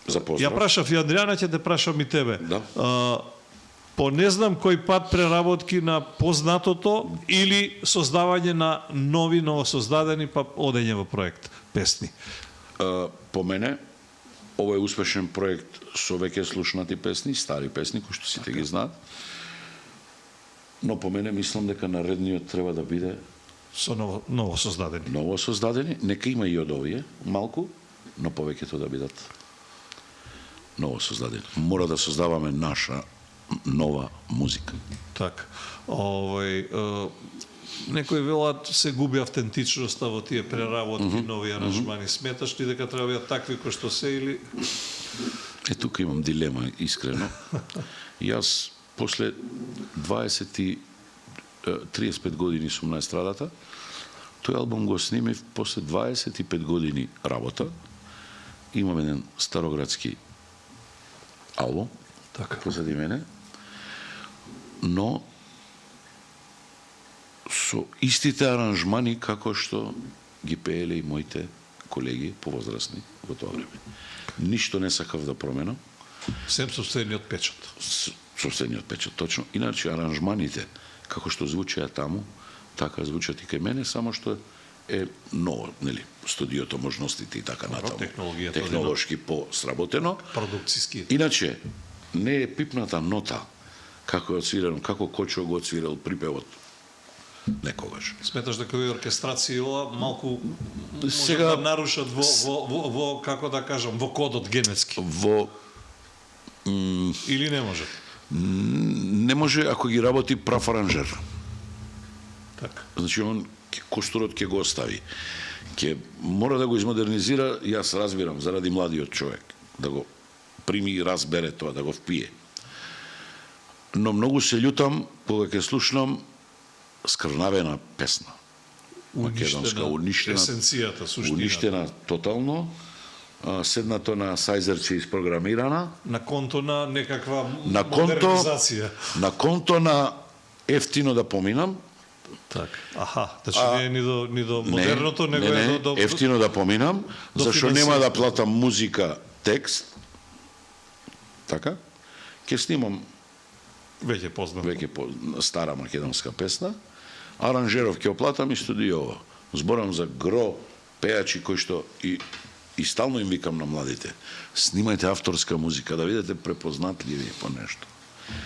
S2: За
S1: Ја
S2: поздрав.
S1: прашав и Адријана, ќе те прашам и тебе.
S2: Да.
S1: По не знам кој пат преработки на познатото или создавање на нови, новосоздадени, па одење во проект песни.
S2: По мене, ова е успешен проект со веќе слушнати песни, стари песни, кои што сите ги знаат. Но по мене мислам дека наредниот треба да биде
S1: Со новосоздадени.
S2: ново создадени. Нека има и од овие, малку, но повеќето да бидат ново создадени. Мора да создаваме наша нова музика.
S1: Така. Некои велат се губи автентичноста во тие преработки, нови аранжмани. Сметаш ли дека треба да бидат такви кои што се или
S2: Тука имам дилема, искрено. Јас после 35 години сум на естрадата. Тој албум го снимив после 25 години работа. Имам еден староградски албум
S1: така?
S2: позади мене. Но со со истите аранжмани како што ги пееле и моите колеги повозрасни во тоа време. Ништо не сакав да променам.
S1: Сем собствениот печат.
S2: Собствениот печат, точно. Иначе аранжманите, како што звучеа таму, така звучат и кај мене, само што е ново, нели, студиото, можностите и така натаму. Технолошки посработено.
S1: Продукциски.
S2: Иначе, не е пипната нота, како е отсвирено, како Кочо го отсвирал припевот некогаш.
S1: Сметаш дека овие оркестрации малку
S2: Сега
S1: може да нарушат во како да кажам, во кодот генетски. Или не може?
S2: Не може ако ги работи прав аранжер.
S1: Така.
S2: Значи он костурот ќе го остави. Ќе мора да го измодернизира, јас разбирам, заради младиот човек, да го прими и разбере тоа, да го впие. Но многу се љутам кога ќе слушнам скрнавена песна. Македонска, уништена,
S1: есенцијата, суштината.
S2: Уништена тотално, седнато на сајзерче испрограмирана.
S1: На конто на некаква
S2: на
S1: модернизација.
S2: На конто на ефтино да поминам.
S1: Так. Аха, значи не е ни до модерното, него
S2: не,
S1: е до
S2: ефтино да поминам, зашто нема да платам музика, текст. Така? Ќе снимам
S1: веќе познато.
S2: стара македонска песна. Аранжеров ќе оплатам и студиово. Зборам за гро пеачи кои што и стално им викам на младите. Снимајте авторска музика, да видите препознатливи по нешто.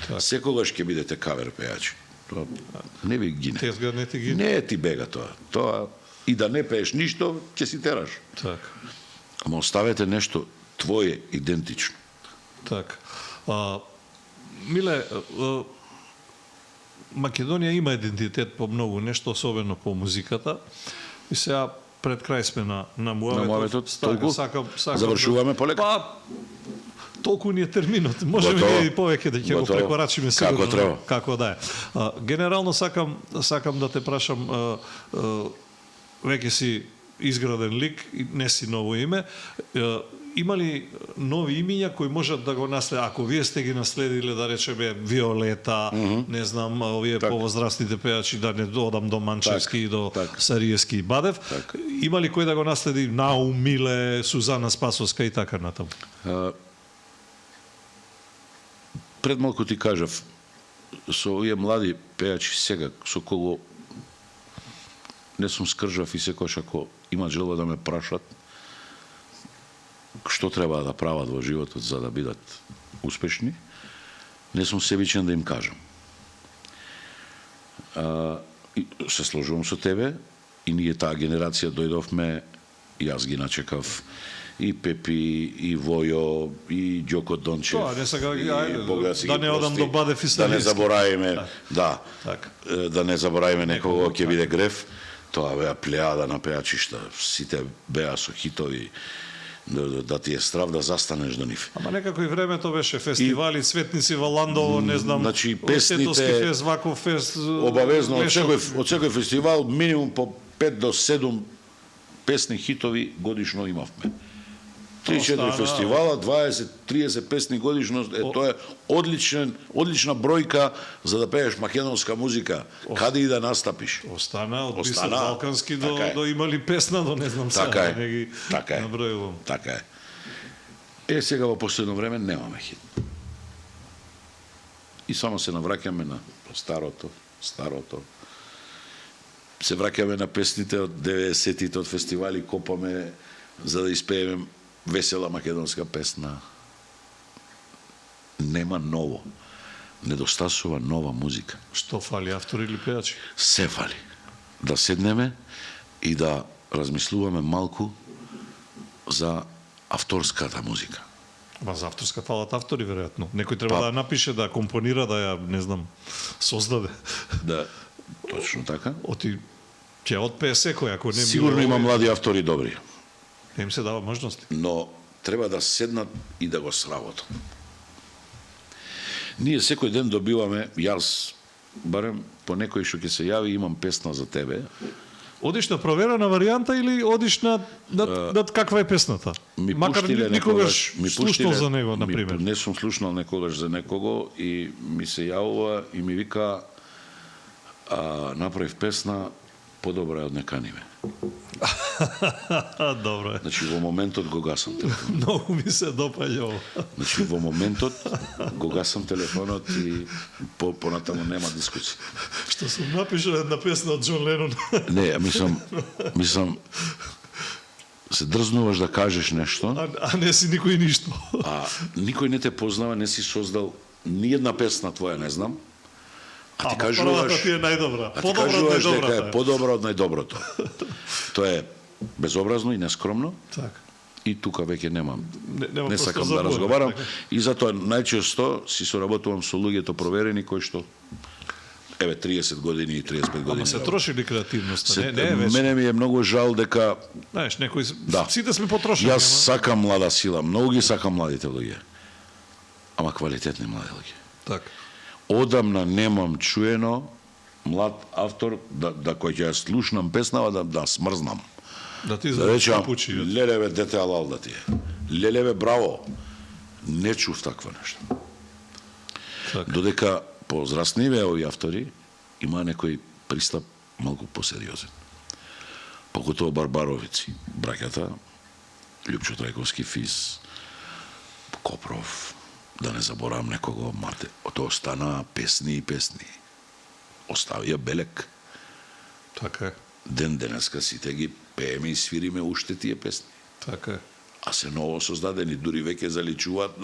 S1: Так.
S2: Секогаш ќе бидете кавер пеачи. Тоа не ви гине.
S1: Тезга не ти гине.
S2: Не ти бега тоа. Тоа и да не пееш ништо, ќе си тераш.
S1: Так.
S2: Ама оставете нешто твое идентично.
S1: Так. Миле, Македонија има идентитет по многу нешто, особено по музиката. И сега пред крај сме на муаветот.
S2: Толку?
S1: Сакам
S2: Завршуваме полека?
S1: Па, толку ни е терминот. Можеме и повеќе да ќе го прекорачиме сигурно.
S2: Како треба.
S1: Како да е. Генерално сакам да те прашам, веќе си изграден лик, не си ново име. Има ли нови имиња кои можат да го наследат? Ако вие сте ги наследиле, да речеме, Виолета, не знам, овие повозрастните пеачи, да не додам до Манчевски, до Сариевски и Бадев, има ли кој да го наследи? Наум, Миле, Сузана Спасовска и така натаму?
S2: Пред малку ти кажав, со овие млади пеачи сега, со кого не сум скржав и секојаш ако имат желба да ме прашат, што треба да прават во животот за да бидат успешни, не сум себичен да им кажам. Се сложувам со тебе и ние таа генерација дојдовме, јас ги начекав и Пепи, и Војо, и Ѓоко Дончев.
S1: Тоа, не сега,
S2: да
S1: не одам до Бадев и
S2: да не заборавиме,
S1: так.
S2: Да не заборавиме некого ќе биде греф. Тоа беа плејада на пеачишта, сите беа со хитови, да ти е страв да застанеш до нив.
S1: Ама некако и времето беше фестивали, цветници во Ландово, не знам,
S2: значи, песните,
S1: фест, ваков фест.
S2: Обавезно, од секој фестивал, минимум по 5 до 7 песни хитови годишно имавме. 3-4 фестивала, 20-30 песни годишно, тоа е одлична бројка за да пееш македонска музика, каде и да настапиш.
S1: Остана од Бисер Балкански до имали песна, до не знам сега, не ги набројувам.
S2: Така е. Сега во последно време немаме хит. И само се навраќаме на старото. Се враќаме на песните од 90-тите, од фестивали, копаме за да испееме весела македонска песна. Нема ново. Недостасува нова музика.
S1: Што фали, автори или пеачи?
S2: Се фали. Да седнеме и да размислуваме малку за авторската музика.
S1: Ба за авторска фалат автори, веројатно. Некој треба да ја напише, да ја компонира, да ја, не знам, создаде.
S2: Да, точно така.
S1: Ќе отпее секој, ако не
S2: сигурно има млади автори добри.
S1: Не им се дава можности.
S2: Но треба да седнат и да го сработат. Ние секој ден добиваме, јас барем по некој што ќе се јави, имам песна за тебе.
S1: Одиш на проверена варијанта или одиш на каква е песната? Макар никогаш слушнал за него, например.
S2: Не сум слушнал некогаш за некого и ми се јавува и ми вика а направив песна подобра од Неканиме.
S1: Добро е.
S2: Значи во моментот го гасам телефонот.
S1: Многу ми се допаѓа ово.
S2: Значи во моментот го гасам телефонот и понатаму нема дискусија.
S1: Што сум напишал една песна од Џон Ленон.
S2: Не, мислам се дрзнуваш да кажеш нешто,
S1: А не си никој ништо.
S2: а никој не те познава, не си создал ни една песна твоја, не знам. А ти кажуваш,
S1: првата ти е најдобра.
S2: а ти
S1: Подобра од
S2: кажуваш дека
S1: најдобрата.
S2: е подобра од најдоброто. Тоа е безобразно и нескромно.
S1: Така.
S2: И тука веќе немам.
S1: Нема
S2: Не
S1: просто
S2: сакам
S1: за
S2: да
S1: збор,
S2: разговарам.
S1: така.
S2: И затоа најчесто си соработувам со луѓето проверени кои што 30 години и 35 години.
S1: Ама се троши ли креативноста? Не,
S2: Се, мене ми е многу жал дека
S1: Знаеш, некои
S2: Да.
S1: сите сме потрошени.
S2: јас сакам млада сила, многу ги сакам младите луѓе. Ама квалитетни млади луѓе.
S1: Така.
S2: Одамна немам чуено млад автор да кој ќе ја слушнам песнава да смрзнам.
S1: Да ти
S2: Да речам,
S1: пучи.
S2: лелеве дете алал да ти е. Лелеве браво. Не чув таква нешто.
S1: Така.
S2: Додека позрасниве овие автори има некој пристап малку посериозен. Поготово Барбаровици, браќата, Лјупчо Трајковски Фис, Копров, да не заборавам некого, Марте, тоа остана песни и песни. Оставија белек.
S1: Така е.
S2: Ден денеска сите ги пееме и свириме уште тие песни.
S1: Така е.
S2: А се ново создадени, дури веќе заличуваат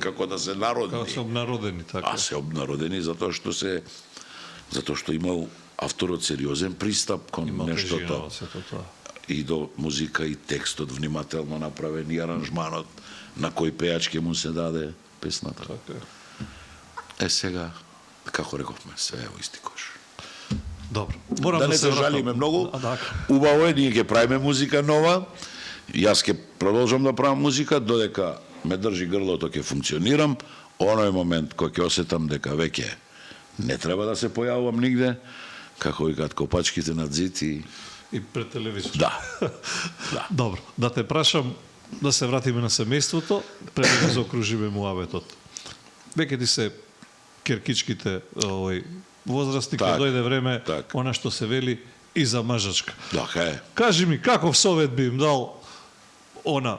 S2: како да се народни.
S1: Како се обнародени, така.
S2: А се обнародени затоа што имал авторот сериозен пристап кон
S1: Имал
S2: нештото.
S1: тежина во сето тоа.
S2: И до музика и текстот внимателно направен и аранжманот на кој пејач ќе му се даде песната.
S1: Така е.
S2: Сега, како рековме, све е во исти кош.
S1: Добро. Морам
S2: Да не се
S1: вратам.
S2: жалиме многу.
S1: Така.
S2: Убаво е, ние ќе правиме музика нова. Јас ќе продолжам да правам музика додека ме држи грлото, ќе функционирам. Оној момент кој ќе осетам дека веќе не треба да се појавувам нигде, како викаат копачките на зид и
S1: И пред телевизор.
S2: да. Да.
S1: Добро, да те прашам да се вратиме на семејството, пред да заокружиме муабетот. Веќе ти се керкичките возрасти, кога
S2: Так,
S1: дојде време,
S2: так.
S1: она што се вели и за мажачка.
S2: Така е.
S1: Кажи ми, каков совет би им дал она,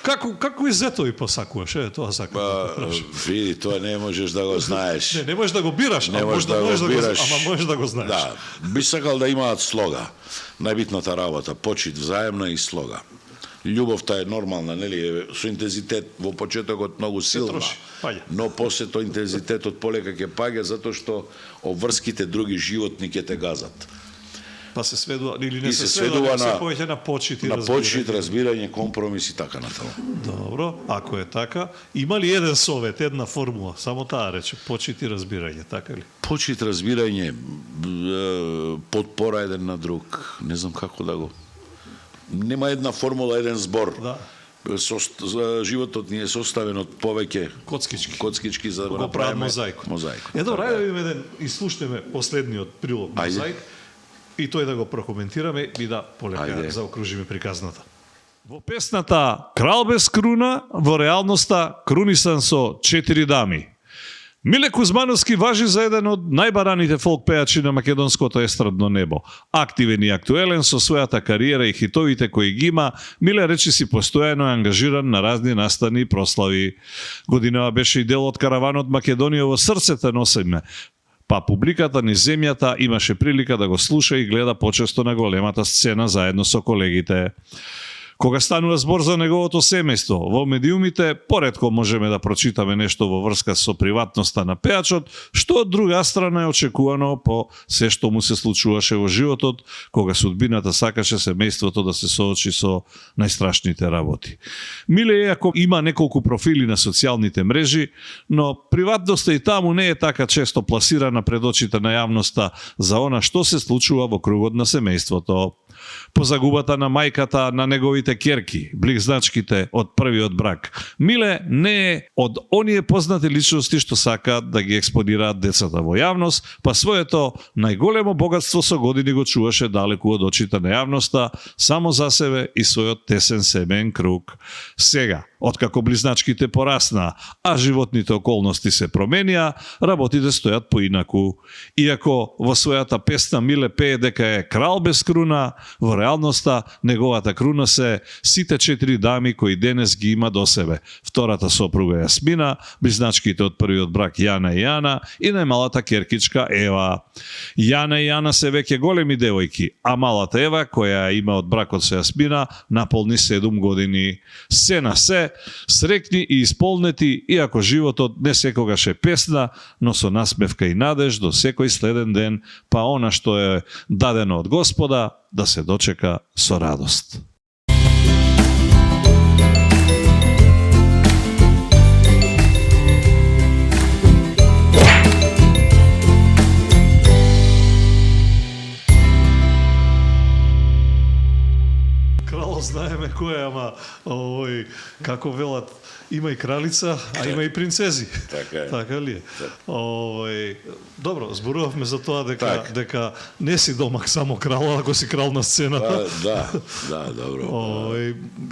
S1: како и зетови посакуваш, тоа сакам да те прашам.
S2: Види, тоа не можеш да го знаеш.
S1: Не можеш да го бираш,
S2: Не
S1: а
S2: можеш
S1: можеш
S2: да го бираш.
S1: ама можеш да го знаеш.
S2: Да, би сакал да имаат слога. Најбитната работа, почит взаемна и слога. Љубовта е нормална, нели, со интензитет во почетокот многу силна,
S1: троши, паѓа.
S2: но после тоа интензитетот полека ќе паѓа затоа што обврските други животни ќе те газат.
S1: Па се сведува, или не
S2: И
S1: се
S2: се
S1: сведува,
S2: сведува
S1: се
S2: на-
S1: повеќе на почит и
S2: На
S1: разбирање.
S2: почит, разбирање, компромис и така натаму.
S1: Добро, ако е така, има ли еден совет, една формула, само таа рече, почит и разбирање, така ли?
S2: Почит, разбирање, подпора еден на друг, не знам како да го. Нема една формула, еден збор.
S1: Да.
S2: Животот ни е составен од повеќе
S1: Коцкички.
S2: за да го
S1: Го прават
S2: направиме
S1: мозаик.
S2: Мозаик.
S1: Добро,
S2: Така
S1: ајде
S2: е.
S1: да видиме еден, изслушнеме последниот прилог
S2: Ајде.
S1: мозаик и тој да го прокоментираме и да полека
S2: Ајде.
S1: заокружиме приказната. Во песната Крал без круна, во реалноста крунисан со 4 дами. Миле Кузмановски важи за еден од најбараните фолк пејачи на македонското естрадно небо. Активен и актуелен со својата кариера и хитовите кои ги има, Миле речиси постојано е ангажиран на разни настани и прослави. Годинава беше и дел од караванот Македонија во срцето носиме, па публиката низ земјата имаше прилика да го слуша и гледа почесто на големата сцена заедно со колегите. Кога станува збор за неговото семејство, во медиумите поретко можеме да прочитаме нешто во врска со приватноста на пејачот, што од друга страна е очекувано по се што му се случуваше во животот, кога судбината сакаше семејството да се соочи со најстрашните работи. Миле, иако има неколку профили на социјалните мрежи, но приватноста и таму не е така често пласирана пред очите на јавноста за она што се случува во кругот на семејството. По загубата на мајката на неговите керки, близначките од првиот брак, Миле не е од оние познати личности што сакаат да ги експонираат децата во јавност, па своето најголемо богатство со години го чуваше далеку од очите на јавноста, само за себе и својот тесен семеен круг. Сега, откако близначките порасна, а животните околности се променија, работите стојат поинаку. Иако во својата песна Миле пее дека е крал без круна, во реалноста неговата круна се сите 4 дами кои денес ги има до себе. Втората сопруга Јасмина, близначките од првиот брак Јана и Јана и најмалата керкичка Ева. Јана и Јана се веќе големи девојки, а малата Ева, која има од бракот со Јасмина, наполни 7 години. Се на се, срекни и исполнети, иако животот не секогаш е песна, но со насмевка и надеж до секој следен ден, па она што е дадено од Господа, да се дочека со радост. Знаеме кој е, ама како велат, има и кралица, а има и принцези. Така ли е? Добро, зборувавме за тоа дека не си домак само крал, ако си крал на сцената.
S2: Да, добро.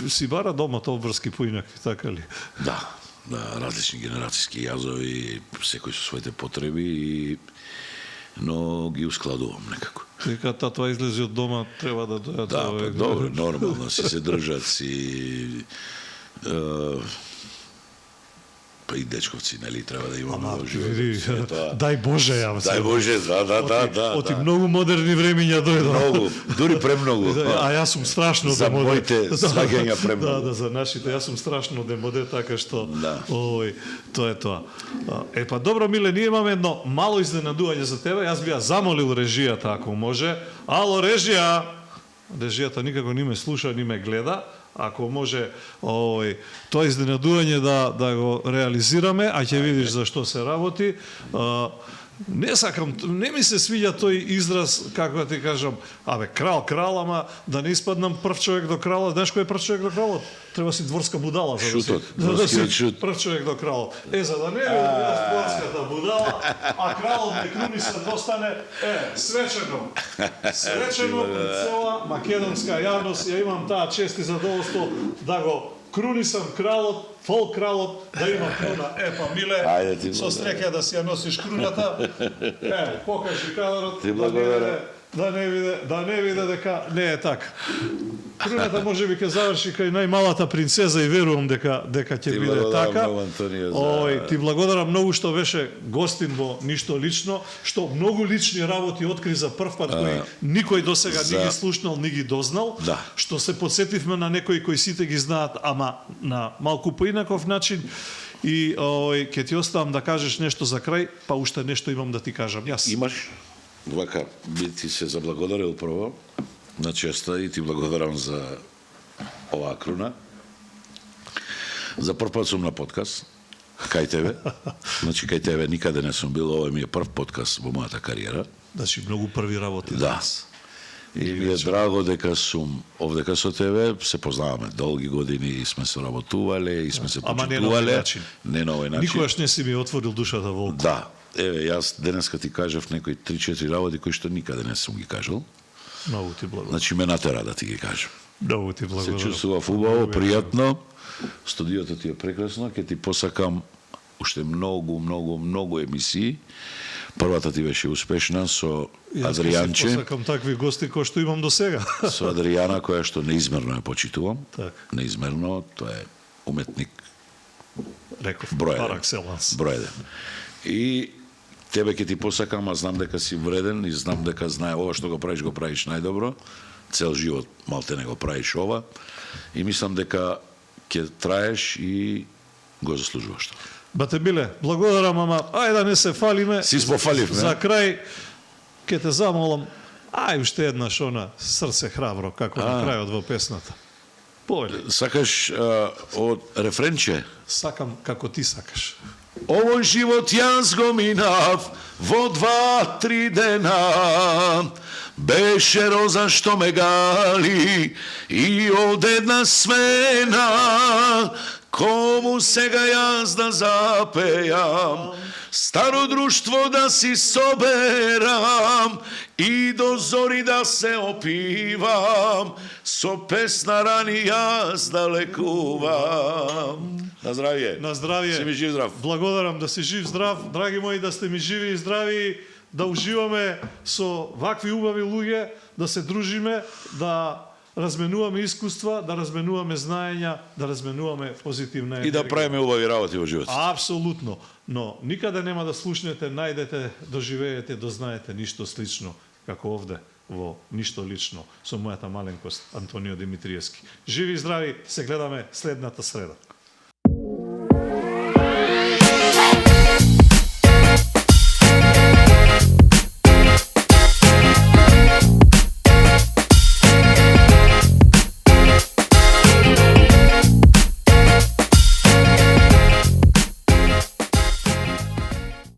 S1: Си бара дома обврски поинакви, така ли?
S2: Да, различни генерацијски јазови, секој со своите потреби, но ги ускладувам некако.
S1: Дека татва излези од дома, треба да дојат.
S2: Да, добро, нормално, се држат, па и дечковци, нели, треба да имаме во животот.
S1: Дај Боже,
S2: Дај Боже, да.
S1: Оти многу модерни времиња дојдоа.
S2: Многу, дури премногу.
S1: А јас сум страшно
S2: за моите сваѓања премногу.
S1: Да, за нашите, јас сум страшно демодер, така што тоа е тоа. Па добро, Миле, ние имаме едно мало изненадување за тебе. Јас би ја замолил режијата, ако може. Ало, режија! Режијата никако не ме слуша, не ме гледа. Ако може тоа изненадување да го реализираме, а ќе видиш за што се работи. Не ми се свиѓа тој израз, како да ти кажам, крал, ама да не испаднам прв човек до кралот. Знаеш кој е прв човек до кралот? Треба си дворска будала за да си прв човек до кралот. За да не бидам јас дворската будала, а кралот ме круни се достане, свечено пред цела македонска јавност, ја имам таа чест и задоволство да го крунисам кралот, фолк кралот, да има круна. Па Миле, со среќа да си ја носиш круната. Покажи кадрот, да не виде дека не е така. Круната може би ќе заврши кај најмалата принцеза и верувам дека ќе биде така. Ти благодарам многу што беше гостин во Ништо лично, што многу лични работи откри за прв пат кои никој досега не ги слушнал, не ги дознал, што се подсетивме на некои кои сите ги знаат, ама на малку поинаков начин. И ќе ти оставам да кажеш нешто за крај, па уште нешто имам да ти кажам јас.
S2: Имаш? Вака, би ти се заблагодарил прво на честа и ти благодарам за оваа круна. За прв пат сум на подкаст кај тебе. Значи кај тебе никаде не сум бил, ова ми е прв подкаст во мојата кариера.
S1: Значи многу први работи.
S2: Да. И ми е драго дека сум овдека со тебе, се познаваме долги години и сме се работувале и сме се почитувале. Не на овој начин.
S1: Никогаш не си ми отворил душата волку.
S2: Да. Јас денеска ти кажав некои 3-4 работи кои што никаде не сум ги кажал.
S1: Многу ти благодарам.
S2: Значи ме натера да ти ги кажам.
S1: Многу ти благодарам.
S2: Се чувствував убаво, пријатно. Студиото ти е прекрасно, ќе ти посакам уште многу емисии. Првата ти беше успешна со Адријанче.
S1: Јас посакам такви гости кои што имам до сега.
S2: Со Адријана, која што неизмерно ја почитувам.
S1: Так.
S2: Неизмерно, тоа е уметник.
S1: Реков,
S2: број еден. И тебе ќе ти посакам, а знам дека си вреден и знам дека знае ова што го правиш најдобро. Цел живот малте не го правиш ова. И мислам дека ќе траеш и го заслужуваш тоа.
S1: Бате Биле, благодарам, ама ајде да не се фалиме.
S2: Си спофаливме.
S1: За крај ќе те замолам, уште еднаш она срце храбро, како на крајот во песната. Повели.
S2: Сакаш од рефренче?
S1: Сакам како ти сакаш.
S2: Овој живот јас го минав во 2-3 дена. Беше роза што ме гали и од една смена. Кому сега јас да запејам, Старо društvo da si soberam i do zori da se opivam, so pesna rani jaz da lekuvam. Na zdravje.
S1: На здравје.
S2: Си ми жив здрав.
S1: Благодарам да си жив здрав, драги мои, да сте ми живи и здрави, да уживаме со вакви убави луѓе, да се дружиме, да разменуваме искуства, да разменуваме знаења, да разменуваме позитивна енергија.
S2: И да правиме убави работи во животот.
S1: Апсолутно. Но никаде нема да слушнете, најдете, доживеете, дознаете ништо слично, како овде во Ништо лично, со мојата маленкост Антонио Димитриевски. Живи и здрави, се гледаме следната среда.